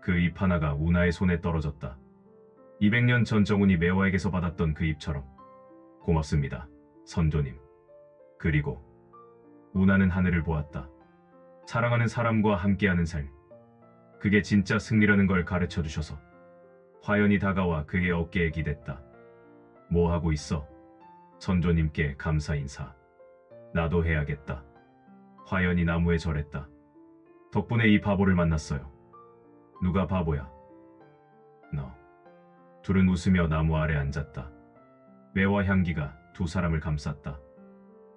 그 잎 하나가 운하의 손에 떨어졌다. 200년 전 정운이 매화에게서 받았던 그 잎처럼. 고맙습니다, 선조님. 그리고 운하는 하늘을 보았다. 사랑하는 사람과 함께하는 삶. 그게 진짜 승리라는 걸 가르쳐 주셔서. 화연이 다가와 그의 어깨에 기댔다. 뭐 하고 있어? 선조님께 감사 인사. 나도 해야겠다. 화연이 나무에 절했다. 덕분에 이 바보를 만났어요. 누가 바보야? 너. 둘은 웃으며 나무 아래 앉았다. 매화 향기가 두 사람을 감쌌다.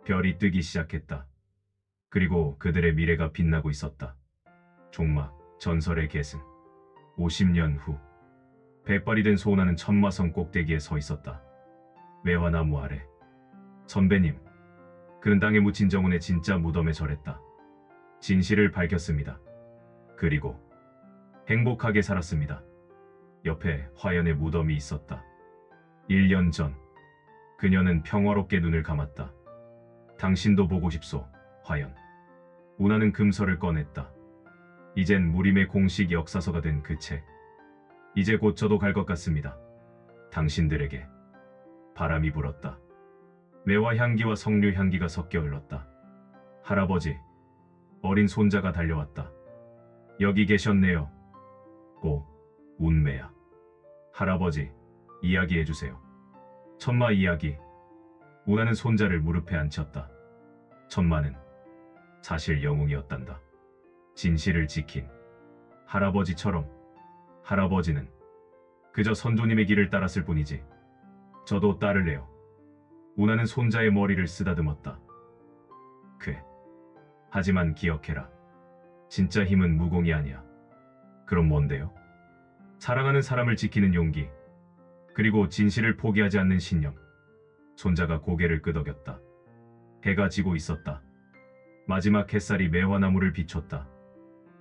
별이 뜨기 시작했다. 그리고 그들의 미래가 빛나고 있었다. 종막, 전설의 계승. 50년 후. 백발이 된 소운하는 천마성 꼭대기에 서 있었다. 매화나무 아래. 선배님. 그는 땅에 묻힌 정운의 진짜 무덤에 절했다. 진실을 밝혔습니다. 그리고 행복하게 살았습니다. 옆에 화연의 무덤이 있었다. 1년 전. 그녀는 평화롭게 눈을 감았다. 당신도 보고 싶소, 화연. 운하는 금서를 꺼냈다. 이젠 무림의 공식 역사서가 된 그 책. 이제 곧 저도 갈 것 같습니다. 당신들에게. 바람이 불었다. 매화 향기와 석류 향기가 섞여 흘렀다. 할아버지. 어린 손자가 달려왔다. 여기 계셨네요. 오, 운매야. 할아버지, 이야기해주세요. 천마 이야기. 운하는 손자를 무릎에 앉혔다. 천마는 사실 영웅이었단다. 진실을 지킨 할아버지처럼. 할아버지는 그저 선조님의 길을 따랐을 뿐이지. 저도 따를래요. 운하는 손자의 머리를 쓰다듬었다. 하지만 기억해라. 진짜 힘은 무공이 아니야. 그럼 뭔데요? 사랑하는 사람을 지키는 용기. 그리고 진실을 포기하지 않는 신념. 손자가 고개를 끄덕였다. 해가 지고 있었다. 마지막 햇살이 매화나무를 비췄다.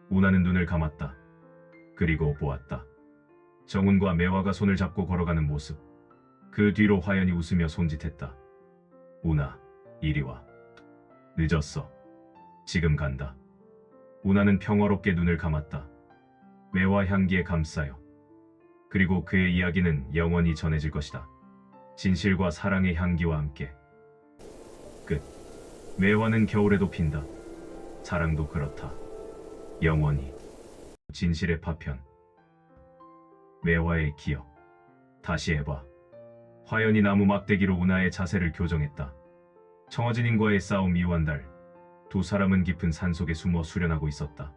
우나는 눈을 감았다. 그리고 보았다. 정훈과 매화가 손을 잡고 걸어가는 모습. 그 뒤로 화연이 웃으며 손짓했다. 우나, 이리 와. 늦었어. 지금 간다. 우나는 평화롭게 눈을 감았다. 매화 향기에 감싸요. 그리고 그의 이야기는 영원히 전해질 것이다. 진실과 사랑의 향기와 함께. 끝. 매화는 겨울에도 핀다. 사랑도 그렇다. 영원히. 진실의 파편. 매화의 기억. 다시 해봐. 화연이 나무 막대기로 우나의 자세를 교정했다. 청어진인과의 싸움 이후 한 달. 두 사람은 깊은 산속에 숨어 수련하고 있었다.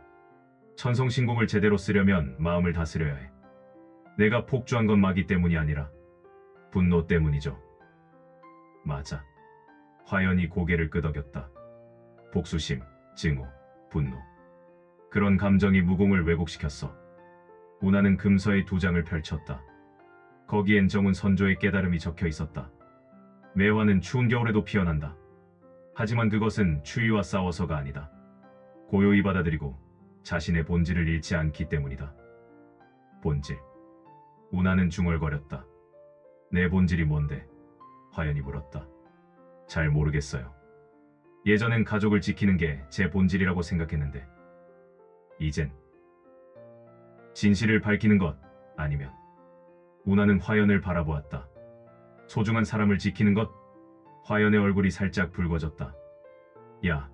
천성신공을 제대로 쓰려면 마음을 다스려야 해. 내가 폭주한 건 마귀 때문이 아니라 분노 때문이죠. 맞아. 화연이 고개를 끄덕였다. 복수심, 증오, 분노. 그런 감정이 무공을 왜곡시켰어. 우나는 금서의 두 장을 펼쳤다. 거기엔 정훈 선조의 깨달음이 적혀 있었다. 매화는 추운 겨울에도 피어난다. 하지만 그것은 추위와 싸워서가 아니다. 고요히 받아들이고 자신의 본질을 잃지 않기 때문이다. 본질. 우나는 중얼거렸다. 내 본질이 뭔데? 화연이 물었다. 잘 모르겠어요. 예전엔 가족을 지키는 게 제 본질이라고 생각했는데 이젠 진실을 밝히는 것 아니면. 우나는 화연을 바라보았다. 소중한 사람을 지키는 것? 화연의 얼굴이 살짝 붉어졌다. 야,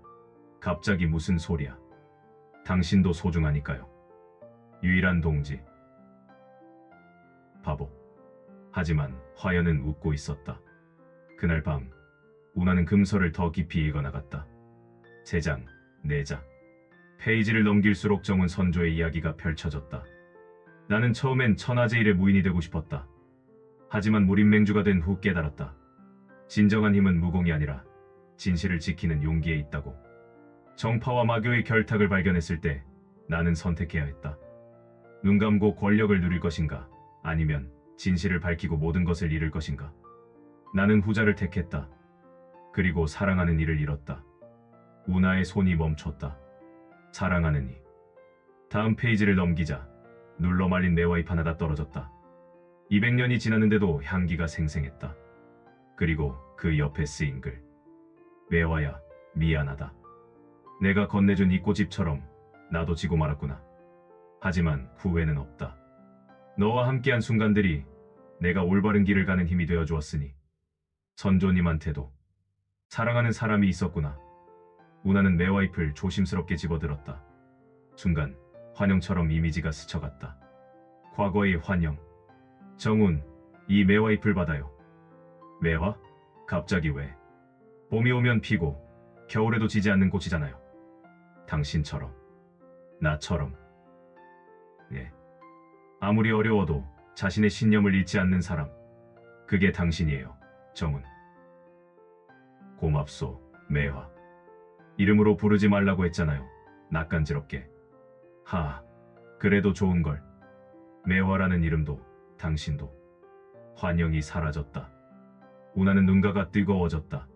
갑자기 무슨 소리야. 당신도 소중하니까요. 유일한 동지. 바보. 하지만 화연은 웃고 있었다. 그날 밤 우나는 금서를 더 깊이 읽어나갔다. 3장, 4장. 페이지를 넘길수록 정훈 선조의 이야기가 펼쳐졌다. 나는 처음엔 천하제일의 무인이 되고 싶었다. 하지만 무림맹주가 된 후 깨달았다. 진정한 힘은 무공이 아니라 진실을 지키는 용기에 있다고. 정파와 마교의 결탁을 발견했을 때 나는 선택해야 했다. 눈 감고 권력을 누릴 것인가, 아니면 진실을 밝히고 모든 것을 잃을 것인가. 나는 후자를 택했다. 그리고 사랑하는 이를 잃었다. 우나의 손이 멈췄다. 사랑하는 이. 다음 페이지를 넘기자 눌러 말린 매화잎 하나가 떨어졌다. 200년이 지났는데도 향기가 생생했다. 그리고 그 옆에 쓰인 글. 매화야, 미안하다. 내가 건네준 이 꽃잎처럼 나도 지고 말았구나. 하지만 후회는 없다. 너와 함께한 순간들이 내가 올바른 길을 가는 힘이 되어 주었으니 선조님한테도 사랑하는 사람이 있었구나. 우나는 매화잎을 조심스럽게 집어들었다. 순간 환영처럼 이미지가 스쳐갔다. 과거의 환영. 정훈, 이 매화잎을 받아요. 매화? 갑자기 왜? 봄이 오면 피고 겨울에도 지지 않는 꽃이잖아요. 당신처럼. 나처럼. 예. 아무리 어려워도 자신의 신념을 잃지 않는 사람. 그게 당신이에요, 정훈. 고맙소, 매화. 이름으로 부르지 말라고 했잖아요. 낯간지럽게. 하, 그래도 좋은걸. 매화라는 이름도 당신도. 환영이 사라졌다. 우나는 눈가가 뜨거워졌다.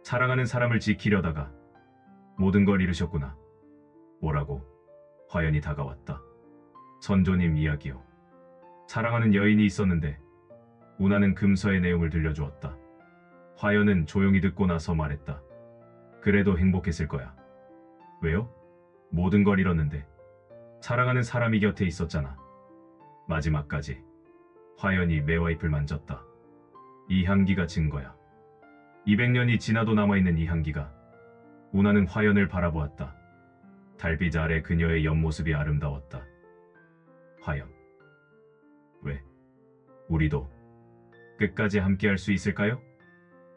사랑하는 사람을 지키려다가 모든 걸 잃으셨구나. 뭐라고? 화연이 다가왔다. 선조님 이야기요. 사랑하는 여인이 있었는데. 우나는 금서의 내용을 들려주었다. 화연은 조용히 듣고 나서 말했다. 그래도 행복했을 거야. 왜요? 모든 걸 잃었는데 사랑하는 사람이 곁에 있었잖아. 마지막까지. 화연이 매화잎을 만졌다. 이 향기가 증거야. 200년이 지나도 남아있는 이 향기가. 우나는 화연을 바라보았다. 달빛 아래 그녀의 옆모습이 아름다웠다. 화연. 왜? 우리도 끝까지 함께할 수 있을까요?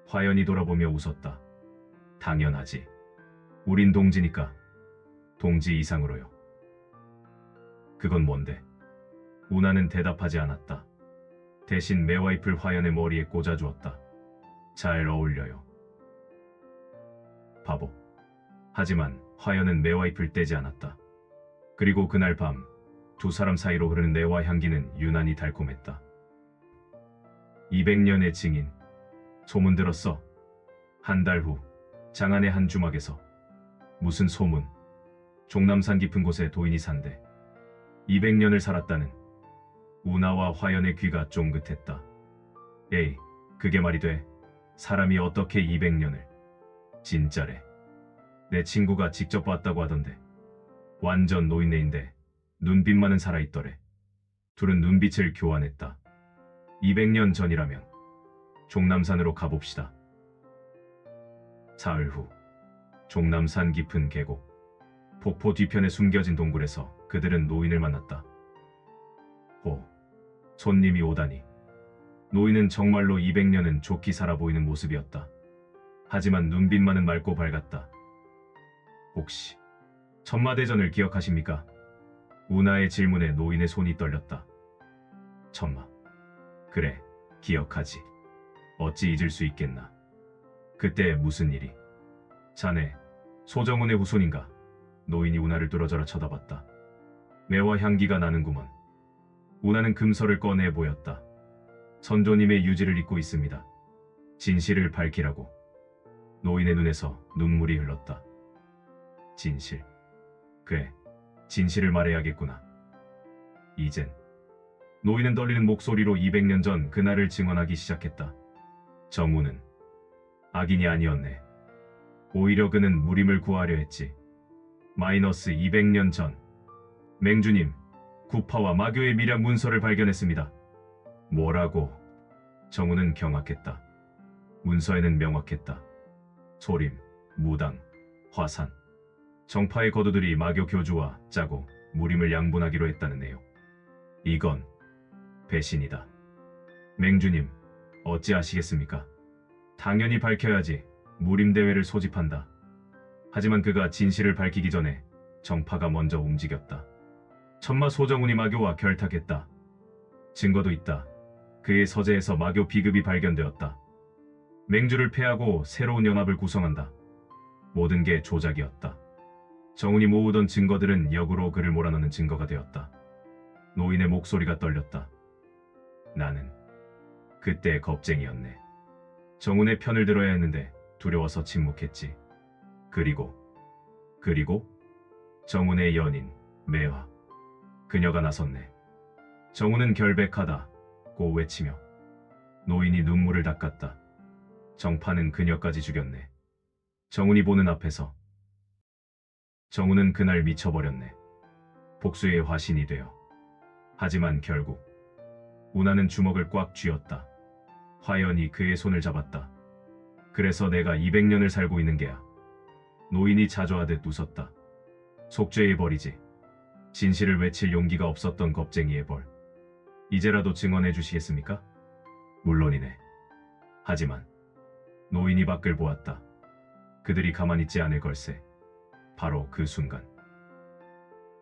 화연이 돌아보며 웃었다. 당연하지. 우린 동지니까. 동지 이상으로요. 그건 뭔데? 우나는 대답하지 않았다. 대신 매화잎을 화연의 머리에 꽂아주었다. 잘 어울려요. 바보. 하지만 화연은 매화잎을 떼지 않았다. 그리고 그날 밤 두 사람 사이로 흐르는 매화 향기는 유난히 달콤했다. 200년의 증인. 소문 들었어. 한 달 후 장안의 한 주막에서. 무슨 소문? 종남산 깊은 곳에 도인이 산대. 200년을 살았다는. 우나와 화연의 귀가 쫑긋했다. 에이, 그게 말이 돼? 사람이 어떻게 200년을? 진짜래. 내 친구가 직접 봤다고 하던데. 완전 노인네인데 눈빛만은 살아있더래. 둘은 눈빛을 교환했다. 200년 전이라면 종남산으로 가봅시다. 사흘 후 종남산 깊은 계곡. 폭포 뒤편에 숨겨진 동굴에서 그들은 노인을 만났다. 호, 손님이 오다니. 노인은 정말로 200년은 좋게 살아 보이는 모습이었다. 하지만 눈빛만은 맑고 밝았다. 혹시 천마대전을 기억하십니까? 우나의 질문에 노인의 손이 떨렸다. 천마. 그래, 기억하지. 어찌 잊을 수 있겠나. 그때 무슨 일이? 자네, 소정훈의 후손인가? 노인이 우나를 뚫어져라 쳐다봤다. 매화 향기가 나는구먼. 우나는 금서를 꺼내 보였다. 선조님의 유지를 잇고 있습니다. 진실을 밝히라고. 노인의 눈에서 눈물이 흘렀다. 진실. 그래, 진실을 말해야겠구나. 이젠. 노인은 떨리는 목소리로 200년 전 그날을 증언하기 시작했다. 정우는 악인이 아니었네. 오히려 그는 무림을 구하려 했지. 마이너스 200년 전. 맹주님, 구파와 마교의 미략 문서를 발견했습니다. 뭐라고? 정우는 경악했다. 문서에는 명확했다. 소림, 무당, 화산. 정파의 거두들이 마교 교주와 짜고 무림을 양분하기로 했다는 내용. 이건 배신이다. 맹주님, 어찌 아시겠습니까? 당연히 밝혀야지. 무림대회를 소집한다. 하지만 그가 진실을 밝히기 전에 정파가 먼저 움직였다. 천마 소정훈이 마교와 결탁했다. 증거도 있다. 그의 서재에서 마교 비급이 발견되었다. 맹주를 패하고 새로운 연합을 구성한다. 모든 게 조작이었다. 정훈이 모으던 증거들은 역으로 그를 몰아넣는 증거가 되었다. 노인의 목소리가 떨렸다. 나는 그때 겁쟁이였네. 정훈의 편을 들어야 했는데 두려워서 침묵했지. 그리고 정훈의 연인 매화. 그녀가 나섰네. 정훈은 결백하다고 외치며 노인이 눈물을 닦았다. 정파는 그녀까지 죽였네. 정훈이 보는 앞에서. 정훈은 그날 미쳐버렸네. 복수의 화신이 되어. 하지만 결국 우나는 주먹을 꽉 쥐었다. 화연이 그의 손을 잡았다. 그래서 내가 200년을 살고 있는 게야. 노인이 자조하듯 웃었다. 속죄의 벌이지. 진실을 외칠 용기가 없었던 겁쟁이의 벌. 이제라도 증언해 주시겠습니까? 물론이네. 하지만 노인이 밖을 보았다. 그들이 가만히 있지 않을 걸세. 바로 그 순간.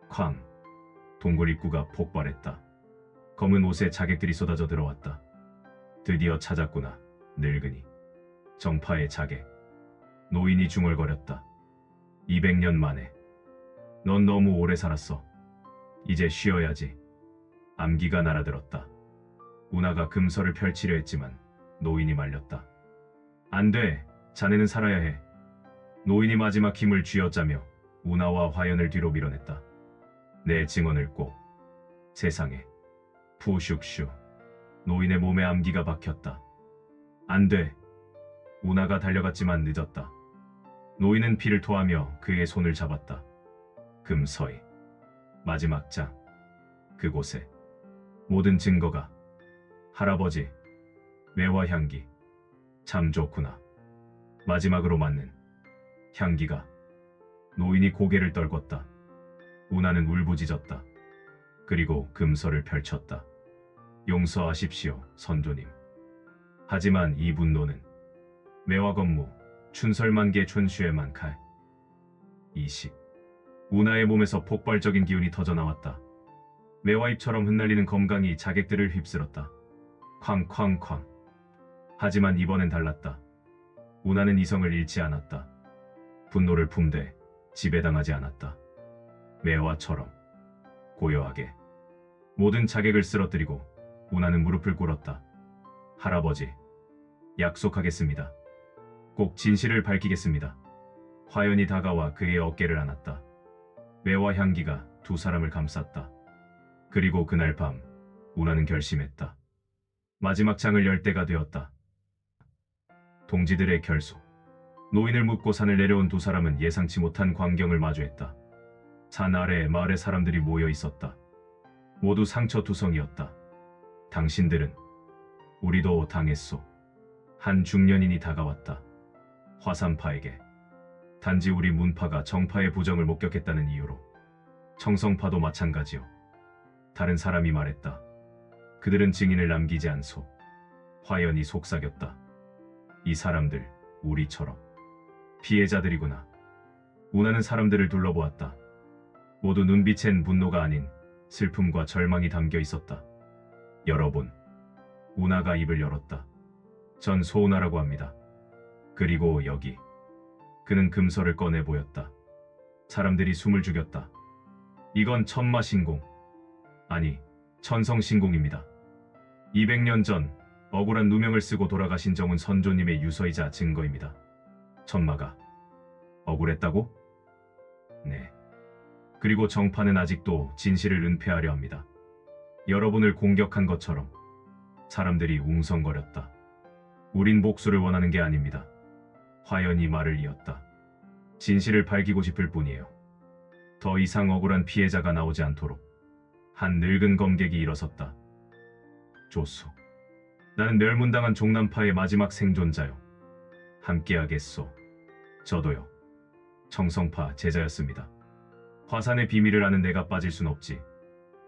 쾅. 동굴 입구가 폭발했다. 검은 옷에 자객들이 쏟아져 들어왔다. 드디어 찾았구나, 늙은이. 정파의 자객. 노인이 중얼거렸다. 200년 만에. 넌 너무 오래 살았어. 이제 쉬어야지. 암기가 날아들었다. 우나가 금서를 펼치려 했지만 노인이 말렸다. 안 돼. 자네는 살아야 해. 노인이 마지막 힘을 쥐어짜며 우나와 화연을 뒤로 밀어냈다. 내 증언을 꼭. 세상에. 푸슉슈. 노인의 몸에 암기가 박혔다. 안 돼. 우나가 달려갔지만 늦었다. 노인은 피를 토하며 그의 손을 잡았다. 금서의 마지막 장. 그곳에 모든 증거가. 할아버지. 매화 향기. 참 좋구나. 마지막으로 맞는 향기가. 노인이 고개를 떨궜다. 우나는 울부짖었다. 그리고 금서를 펼쳤다. 용서하십시오, 선조님. 하지만 이 분노는 매화 건무, 춘설만개 춘슈에만 칼. 이식. 우나의 몸에서 폭발적인 기운이 터져나왔다. 매화잎처럼 흩날리는 검강이 자객들을 휩쓸었다. 쾅쾅쾅. 하지만 이번엔 달랐다. 우나는 이성을 잃지 않았다. 분노를 품되 지배당하지 않았다. 매화처럼 고요하게 모든 자객을 쓰러뜨리고 우나는 무릎을 꿇었다. 할아버지, 약속하겠습니다. 꼭 진실을 밝히겠습니다. 화연이 다가와 그의 어깨를 안았다. 매와 향기가 두 사람을 감쌌다. 그리고 그날 밤 운하는 결심했다. 마지막 장을 열 때가 되었다. 동지들의 결속. 노인을 묻고 산을 내려온 두 사람은 예상치 못한 광경을 마주했다. 산 아래에 마을의 사람들이 모여 있었다. 모두 상처투성이었다. 당신들은 우리도 당했소. 한 중년인이 다가왔다. 화산파에게. 단지 우리 문파가 정파의 부정을 목격했다는 이유로. 청성파도 마찬가지요. 다른 사람이 말했다. 그들은 증인을 남기지 않소. 화연이 속삭였다. 이 사람들 우리처럼 피해자들이구나. 운하는 사람들을 둘러보았다. 모두 눈빛엔 분노가 아닌 슬픔과 절망이 담겨 있었다. 여러분, 운하가 입을 열었다. 전 소운하라고 합니다. 그리고 여기. 그는 금서를 꺼내 보였다. 사람들이 숨을 죽였다. 이건 천마신공, 아니 천성신공입니다. 200년 전 억울한 누명을 쓰고 돌아가신 정은 선조님의 유서이자 증거입니다. 천마가 억울했다고? 네. 그리고 정파는 아직도 진실을 은폐하려 합니다. 여러분을 공격한 것처럼. 사람들이 웅성거렸다. 우린 복수를 원하는 게 아닙니다. 화연이 말을 이었다. 진실을 밝히고 싶을 뿐이에요. 더 이상 억울한 피해자가 나오지 않도록. 한 늙은 검객이 일어섰다. 조소. 나는 멸문당한 종남파의 마지막 생존자요. 함께하겠소. 저도요. 청성파 제자였습니다. 화산의 비밀을 아는 내가 빠질 순 없지.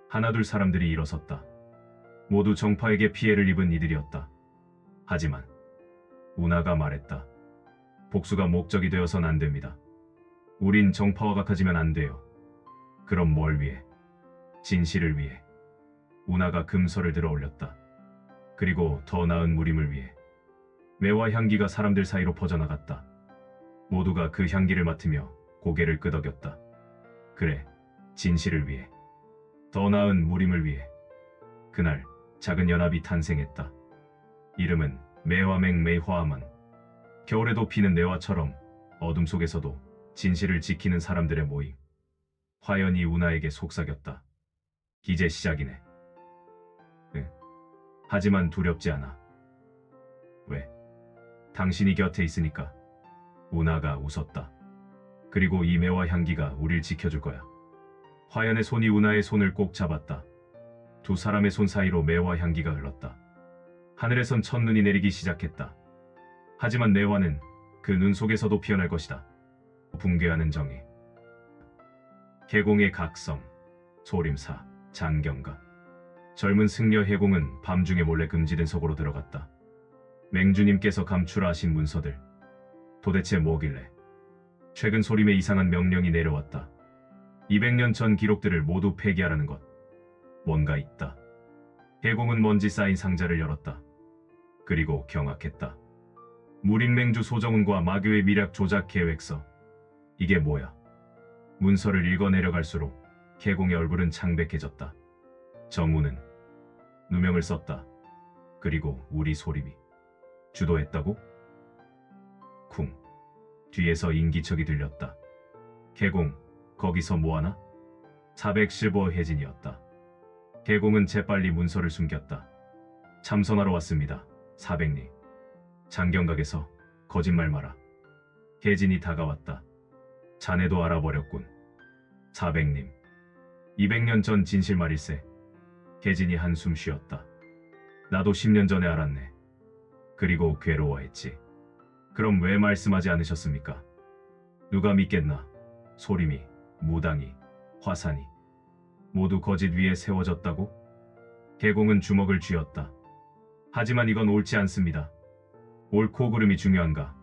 하나둘 사람들이 일어섰다. 모두 정파에게 피해를 입은 이들이었다. 하지만 운하가 말했다. 복수가 목적이 되어선 안 됩니다. 우린 정파와 같아지면 안 돼요. 그럼 뭘 위해? 진실을 위해. 운하가 금서를 들어 올렸다. 그리고 더 나은 무림을 위해. 매와 향기가 사람들 사이로 퍼져나갔다. 모두가 그 향기를 맡으며 고개를 끄덕였다. 그래, 진실을 위해. 더 나은 무림을 위해. 그날 작은 연합이 탄생했다. 이름은 매화맹매화아만. 겨울에도 피는 내화처럼 어둠 속에서도 진실을 지키는 사람들의 모임. 화연이 운하에게 속삭였다. 이제 시작이네. 응. 하지만 두렵지 않아. 왜? 당신이 곁에 있으니까. 운하가 웃었다. 그리고 이 매화 향기가 우릴 지켜줄 거야. 화연의 손이 운하의 손을 꼭 잡았다. 두 사람의 손 사이로 매화 향기가 흘렀다. 하늘에선 첫눈이 내리기 시작했다. 하지만 내화는 그 눈 속에서도 피어날 것이다. 붕괴하는 정의. 해공의 각성, 소림사, 장경가. 젊은 승려 해공은 밤중에 몰래 금지된 속으로 들어갔다. 맹주님께서 감추라 하신 문서들. 도대체 뭐길래? 최근 소림의 이상한 명령이 내려왔다. 200년 전 기록들을 모두 폐기하라는 것. 뭔가 있다. 해공은 먼지 쌓인 상자를 열었다. 그리고 경악했다. 무림맹주 소정훈과 마교의 미략 조작 계획서. 이게 뭐야? 문서를 읽어내려갈수록 해공의 얼굴은 창백해졌다. 정훈은 누명을 썼다. 그리고 우리 소림이 주도했다고? 쿵. 뒤에서 인기척이 들렸다. 해공, 거기서 뭐하나? 415 혜진이었다. 해공은 재빨리 문서를 숨겼다. 참선하러 왔습니다. 400리. 장경각에서 거짓말 마라. 혜진이 다가왔다. 자네도 알아버렸군. 400님. 200년 전 진실 말일세. 혜진이 한숨 쉬었다. 나도 10년 전에 알았네. 그리고 괴로워했지. 그럼 왜 말씀하지 않으셨습니까? 누가 믿겠나? 소림이, 무당이, 화산이 모두 거짓 위에 세워졌다고? 해공은 주먹을 쥐었다. 하지만 이건 옳지 않습니다. 옳고 그름이 중요한가?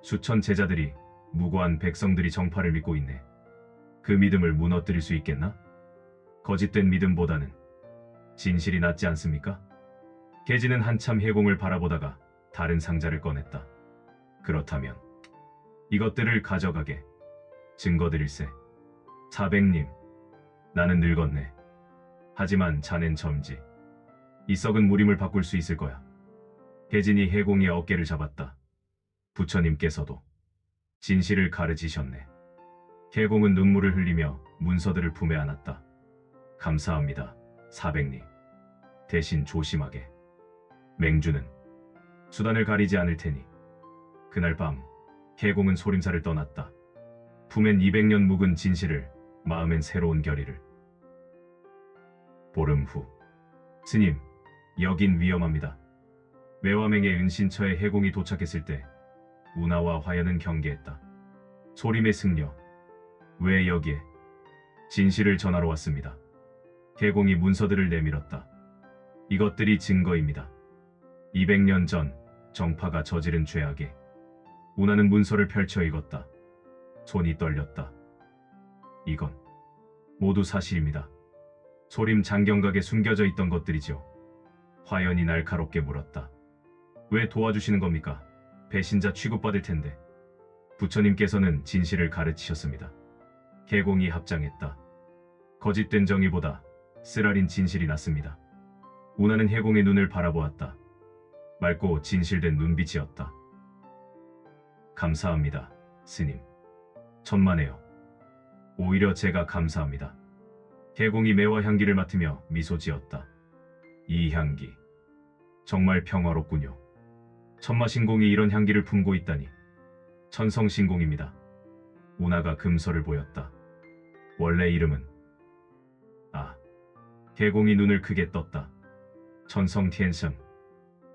수천 제자들이, 무고한 백성들이 정파를 믿고 있네. 그 믿음을 무너뜨릴 수 있겠나? 거짓된 믿음보다는 진실이 낫지 않습니까? 혜진은 한참 해공을 바라보다가 다른 상자를 꺼냈다. 그렇다면 이것들을 가져가게. 증거드릴세. 400님. 나는 늙었네. 하지만 자넨 젊지. 이 썩은 무림을 바꿀 수 있을 거야. 혜진이 해공의 어깨를 잡았다. 부처님께서도 진실을 가르치셨네. 해공은 눈물을 흘리며 문서들을 품에 안았다. 감사합니다, 사백리. 대신 조심하게. 맹주는 수단을 가리지 않을 테니. 그날 밤 해공은 소림사를 떠났다. 품엔 200년 묵은 진실을, 마음엔 새로운 결의를. 보름 후. 스님, 여긴 위험합니다. 매화맹의 은신처에 해공이 도착했을 때 운하와 화연은 경계했다. 소림의 승려, 왜 여기에? 진실을 전하러 왔습니다. 해공이 문서들을 내밀었다. 이것들이 증거입니다. 200년 전 정파가 저지른 죄악에. 운하는 문서를 펼쳐 읽었다. 손이 떨렸다. 이건 모두 사실입니다. 소림 장경각에 숨겨져 있던 것들이죠. 화연이 날카롭게 물었다. 왜 도와주시는 겁니까? 배신자 취급받을 텐데. 부처님께서는 진실을 가르치셨습니다. 해공이 합장했다. 거짓된 정의보다 쓰라린 진실이 낫습니다. 운하는 해공의 눈을 바라보았다. 맑고 진실된 눈빛이었다. 감사합니다, 스님. 천만에요. 오히려 제가 감사합니다. 해공이 매화 향기를 맡으며 미소 지었다. 이 향기, 정말 평화롭군요. 천마신공이 이런 향기를 품고 있다니. 천성신공입니다. 운하가 금서를 보였다. 원래 이름은... 해공이 눈을 크게 떴다. 천성티엔성,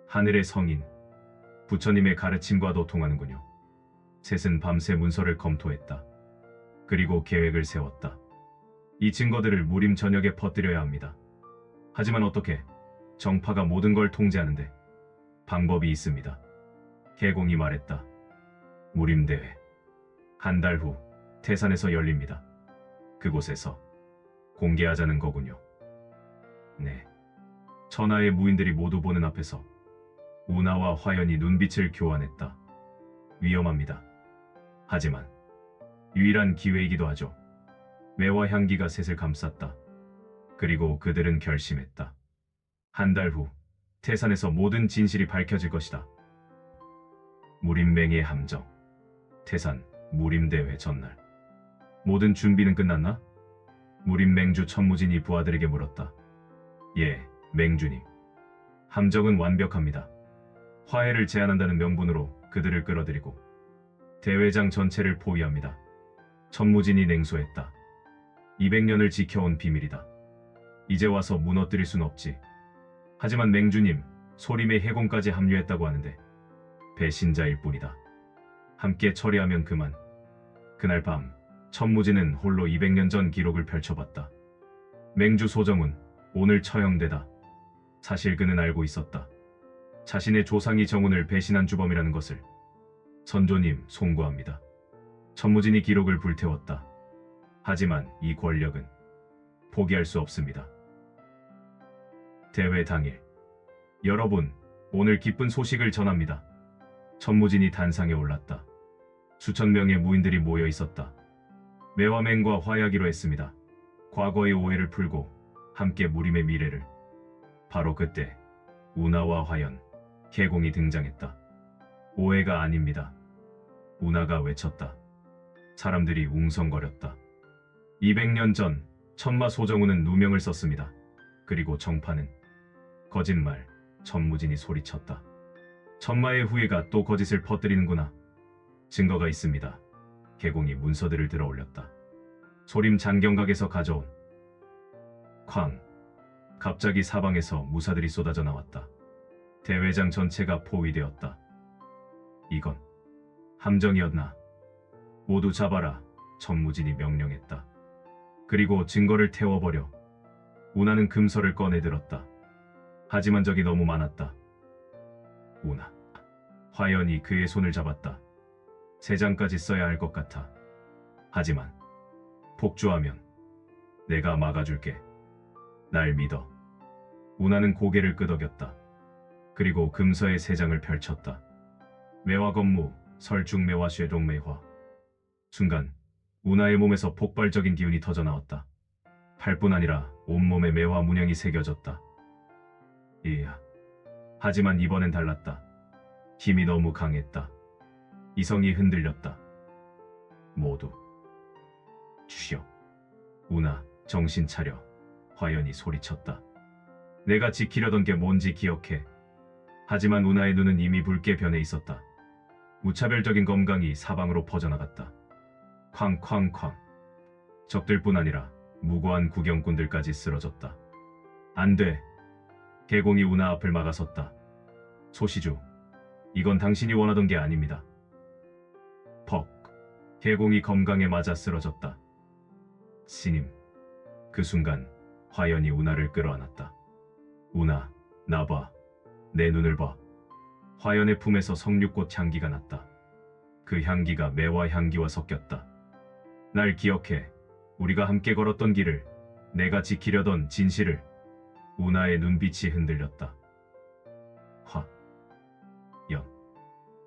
하늘의 성인. 부처님의 가르침과도 통하는군요. 셋은 밤새 문서를 검토했다. 그리고 계획을 세웠다. 이 증거들을 무림 전역에 퍼뜨려야 합니다. 하지만 어떻게? 정파가 모든 걸 통제하는데 방법이 있습니다. 해공이 말했다. 무림대회. 한 달 후 태산에서 열립니다. 그곳에서 공개하자는 거군요. 네. 천하의 무인들이 모두 보는 앞에서. 운하와 화연이 눈빛을 교환했다. 위험합니다. 하지만 유일한 기회이기도 하죠. 매화 향기가 셋을 감쌌다. 그리고 그들은 결심했다. 한 달 후 태산에서 모든 진실이 밝혀질 것이다. 무림맹의 함정. 태산 무림대회 전날. 모든 준비는 끝났나? 무림맹주 천무진이 부하들에게 물었다. 예, 맹주님. 함정은 완벽합니다. 화해를 제안한다는 명분으로 그들을 끌어들이고 대회장 전체를 포위합니다. 천무진이 냉소했다. 200년을 지켜온 비밀이다. 이제 와서 무너뜨릴 순 없지. 하지만 맹주님, 소림의 해공까지 합류했다고 하는데 배신자일 뿐이다. 함께 처리하면 그만. 그날 밤 천무진은 홀로 200년 전 기록을 펼쳐봤다. 맹주 소정훈, 오늘 처형되다. 사실 그는 알고 있었다. 자신의 조상이 정훈을 배신한 주범이라는 것을. 선조님, 송구합니다. 천무진이 기록을 불태웠다. 하지만 이 권력은 포기할 수 없습니다. 대회 당일. 여러분, 오늘 기쁜 소식을 전합니다. 천무진이 단상에 올랐다. 수천 명의 무인들이 모여 있었다. 매화맹과 화해하기로 했습니다. 과거의 오해를 풀고 함께 무림의 미래를. 바로 그때 운하와 화연, 해공이 등장했다. 오해가 아닙니다. 운하가 외쳤다. 사람들이 웅성거렸다. 200년 전 천마 소정훈은 누명을 썼습니다. 그리고 정파는 거짓말. 천무진이 소리쳤다. 천마의 후예가 또 거짓을 퍼뜨리는구나. 증거가 있습니다. 해공이 문서들을 들어 올렸다. 소림 장경각에서 가져온. 쾅. 갑자기 사방에서 무사들이 쏟아져 나왔다. 대회장 전체가 포위되었다. 이건 함정이었나? 모두 잡아라. 천무진이 명령했다. 그리고 증거를 태워버려. 운하는 금서를 꺼내들었다. 하지만 적이 너무 많았다. 운하. 화연이 그의 손을 잡았다. 3장까지 써야 할 것 같아. 하지만 복주하면 내가 막아줄게. 날 믿어. 운하는 고개를 끄덕였다. 그리고 금서의 3장을 펼쳤다. 매화건무, 설중매화, 쇠종매화. 순간 운하의 몸에서 폭발적인 기운이 터져나왔다. 팔뿐 아니라 온몸에 매화 문양이 새겨졌다. 이야. 하지만 이번엔 달랐다. 힘이 너무 강했다. 이성이 흔들렸다. 모두 쉬어. 우나, 정신 차려. 화연이 소리쳤다. 내가 지키려던 게 뭔지 기억해. 하지만 우나의 눈은 이미 붉게 변해 있었다. 무차별적인 검광이 사방으로 퍼져나갔다. 쾅쾅쾅. 적들뿐 아니라 무고한 구경꾼들까지 쓰러졌다. 안 돼. 개공이 우나 앞을 막아섰다. 소시주, 이건 당신이 원하던 게 아닙니다. 퍽. 개공이 검광에 맞아 쓰러졌다. 스님. 그 순간 화연이 우나를 끌어안았다. 우나, 나 봐. 내 눈을 봐. 화연의 품에서 석류꽃 향기가 났다. 그 향기가 매화 향기와 섞였다. 날 기억해. 우리가 함께 걸었던 길을, 내가 지키려던 진실을. 우나의 눈빛이 흔들렸다. 연.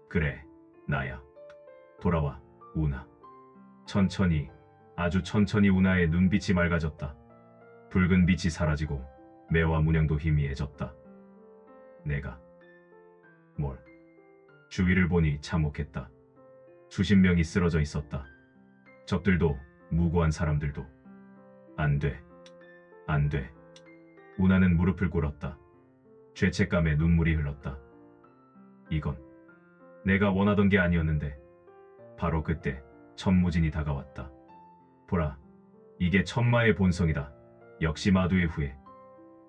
그래, 나야. 돌아와, 우나. 천천히, 아주 천천히 우나의 눈빛이 맑아졌다. 붉은 빛이 사라지고 매화 문양도 희미해졌다. 내가 뭘? 주위를 보니 참혹했다. 수십 명이 쓰러져 있었다. 적들도 무고한 사람들도. 안 돼. 안 돼. 우나는 무릎을 꿇었다. 죄책감에 눈물이 흘렀다. 이건 내가 원하던 게 아니었는데. 바로 그때 천무진이 다가왔다. 보라, 이게 천마의 본성이다. 역시 마두의 후예.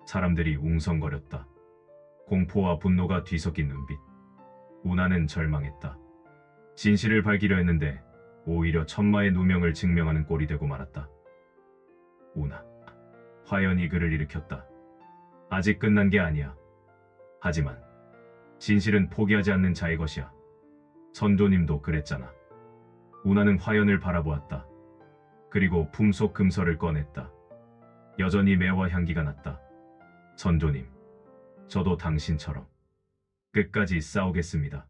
사람들이 웅성거렸다. 공포와 분노가 뒤섞인 눈빛. 우나는 절망했다. 진실을 밝히려 했는데 오히려 천마의 누명을 증명하는 꼴이 되고 말았다. 우나. 화연이 그를 일으켰다. 아직 끝난 게 아니야. 하지만 진실은 포기하지 않는 자의 것이야. 선조님도 그랬잖아. 우나는 화연을 바라보았다. 그리고 품속 금서를 꺼냈다. 여전히 매화 향기가 났다. 선조님, 저도 당신처럼 끝까지 싸우겠습니다.